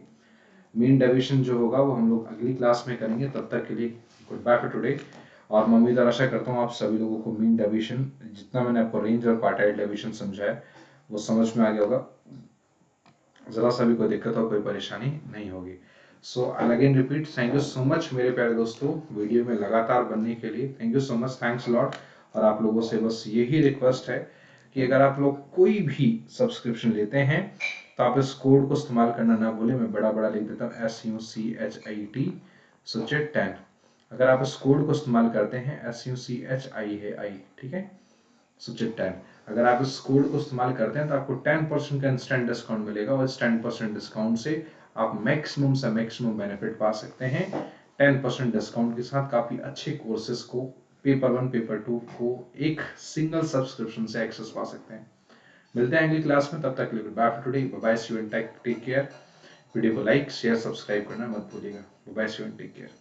मीन डेविएशन जो होगा वो हम लोग अगली क्लास में करेंगे। तब तक के लिए गुड बाय फॉर टुडे। और मैं उम्मीद और आशा करता हूँ आप सभी लोगों को मीन डेविएशन, जितना मैंने आपको रेंज और क्वार्टाइल डेविएशन समझाया वो समझ में आ गया होगा। जरा सा भी कोई दिक्कत और कोई परेशानी नहीं होगी। So I again repeat, thank you so much मेरे प्यारे दोस्तों, वीडियो में लगातार बनने के लिए thank you so much, thanks lot. और आप लोगों से बस यही रिक्वेस्ट है कि अगर आप लोग कोई भी सब्सक्रिप्शन लेते हैं तो आप इस कोड को इस्तेमाल करना ना भूलें। मैं बड़ा बड़ा लिख देता हूँ SUCHIT सुचिट 10। अगर आप इस कोड को इस्तेमाल करते हैं SUCHI है आई, ठीक है, सुचिट 10। अगर आप इस कोड को इस्तेमाल करते हैं तो आपको 10% का इंस्टेंट डिस्काउंट मिलेगा और इस 10% डिस्काउंट से आप मैक्सिमम से मैक्सिमम बेनिफिट पा सकते हैं। 10% डिस्काउंट के साथ काफी अच्छे कोर्सेज को पेपर 1 पेपर 2 को एक सिंगल सब्सक्रिप्शन से एक्सेस पा सकते हैं। मिलते हैं अगली क्लास में, तब तक के लिए bye for today, bye bye, see you and take care. Video को लाइक शेयर सब्सक्राइब करना मत भूलिएगा। Bye bye, see you and take care.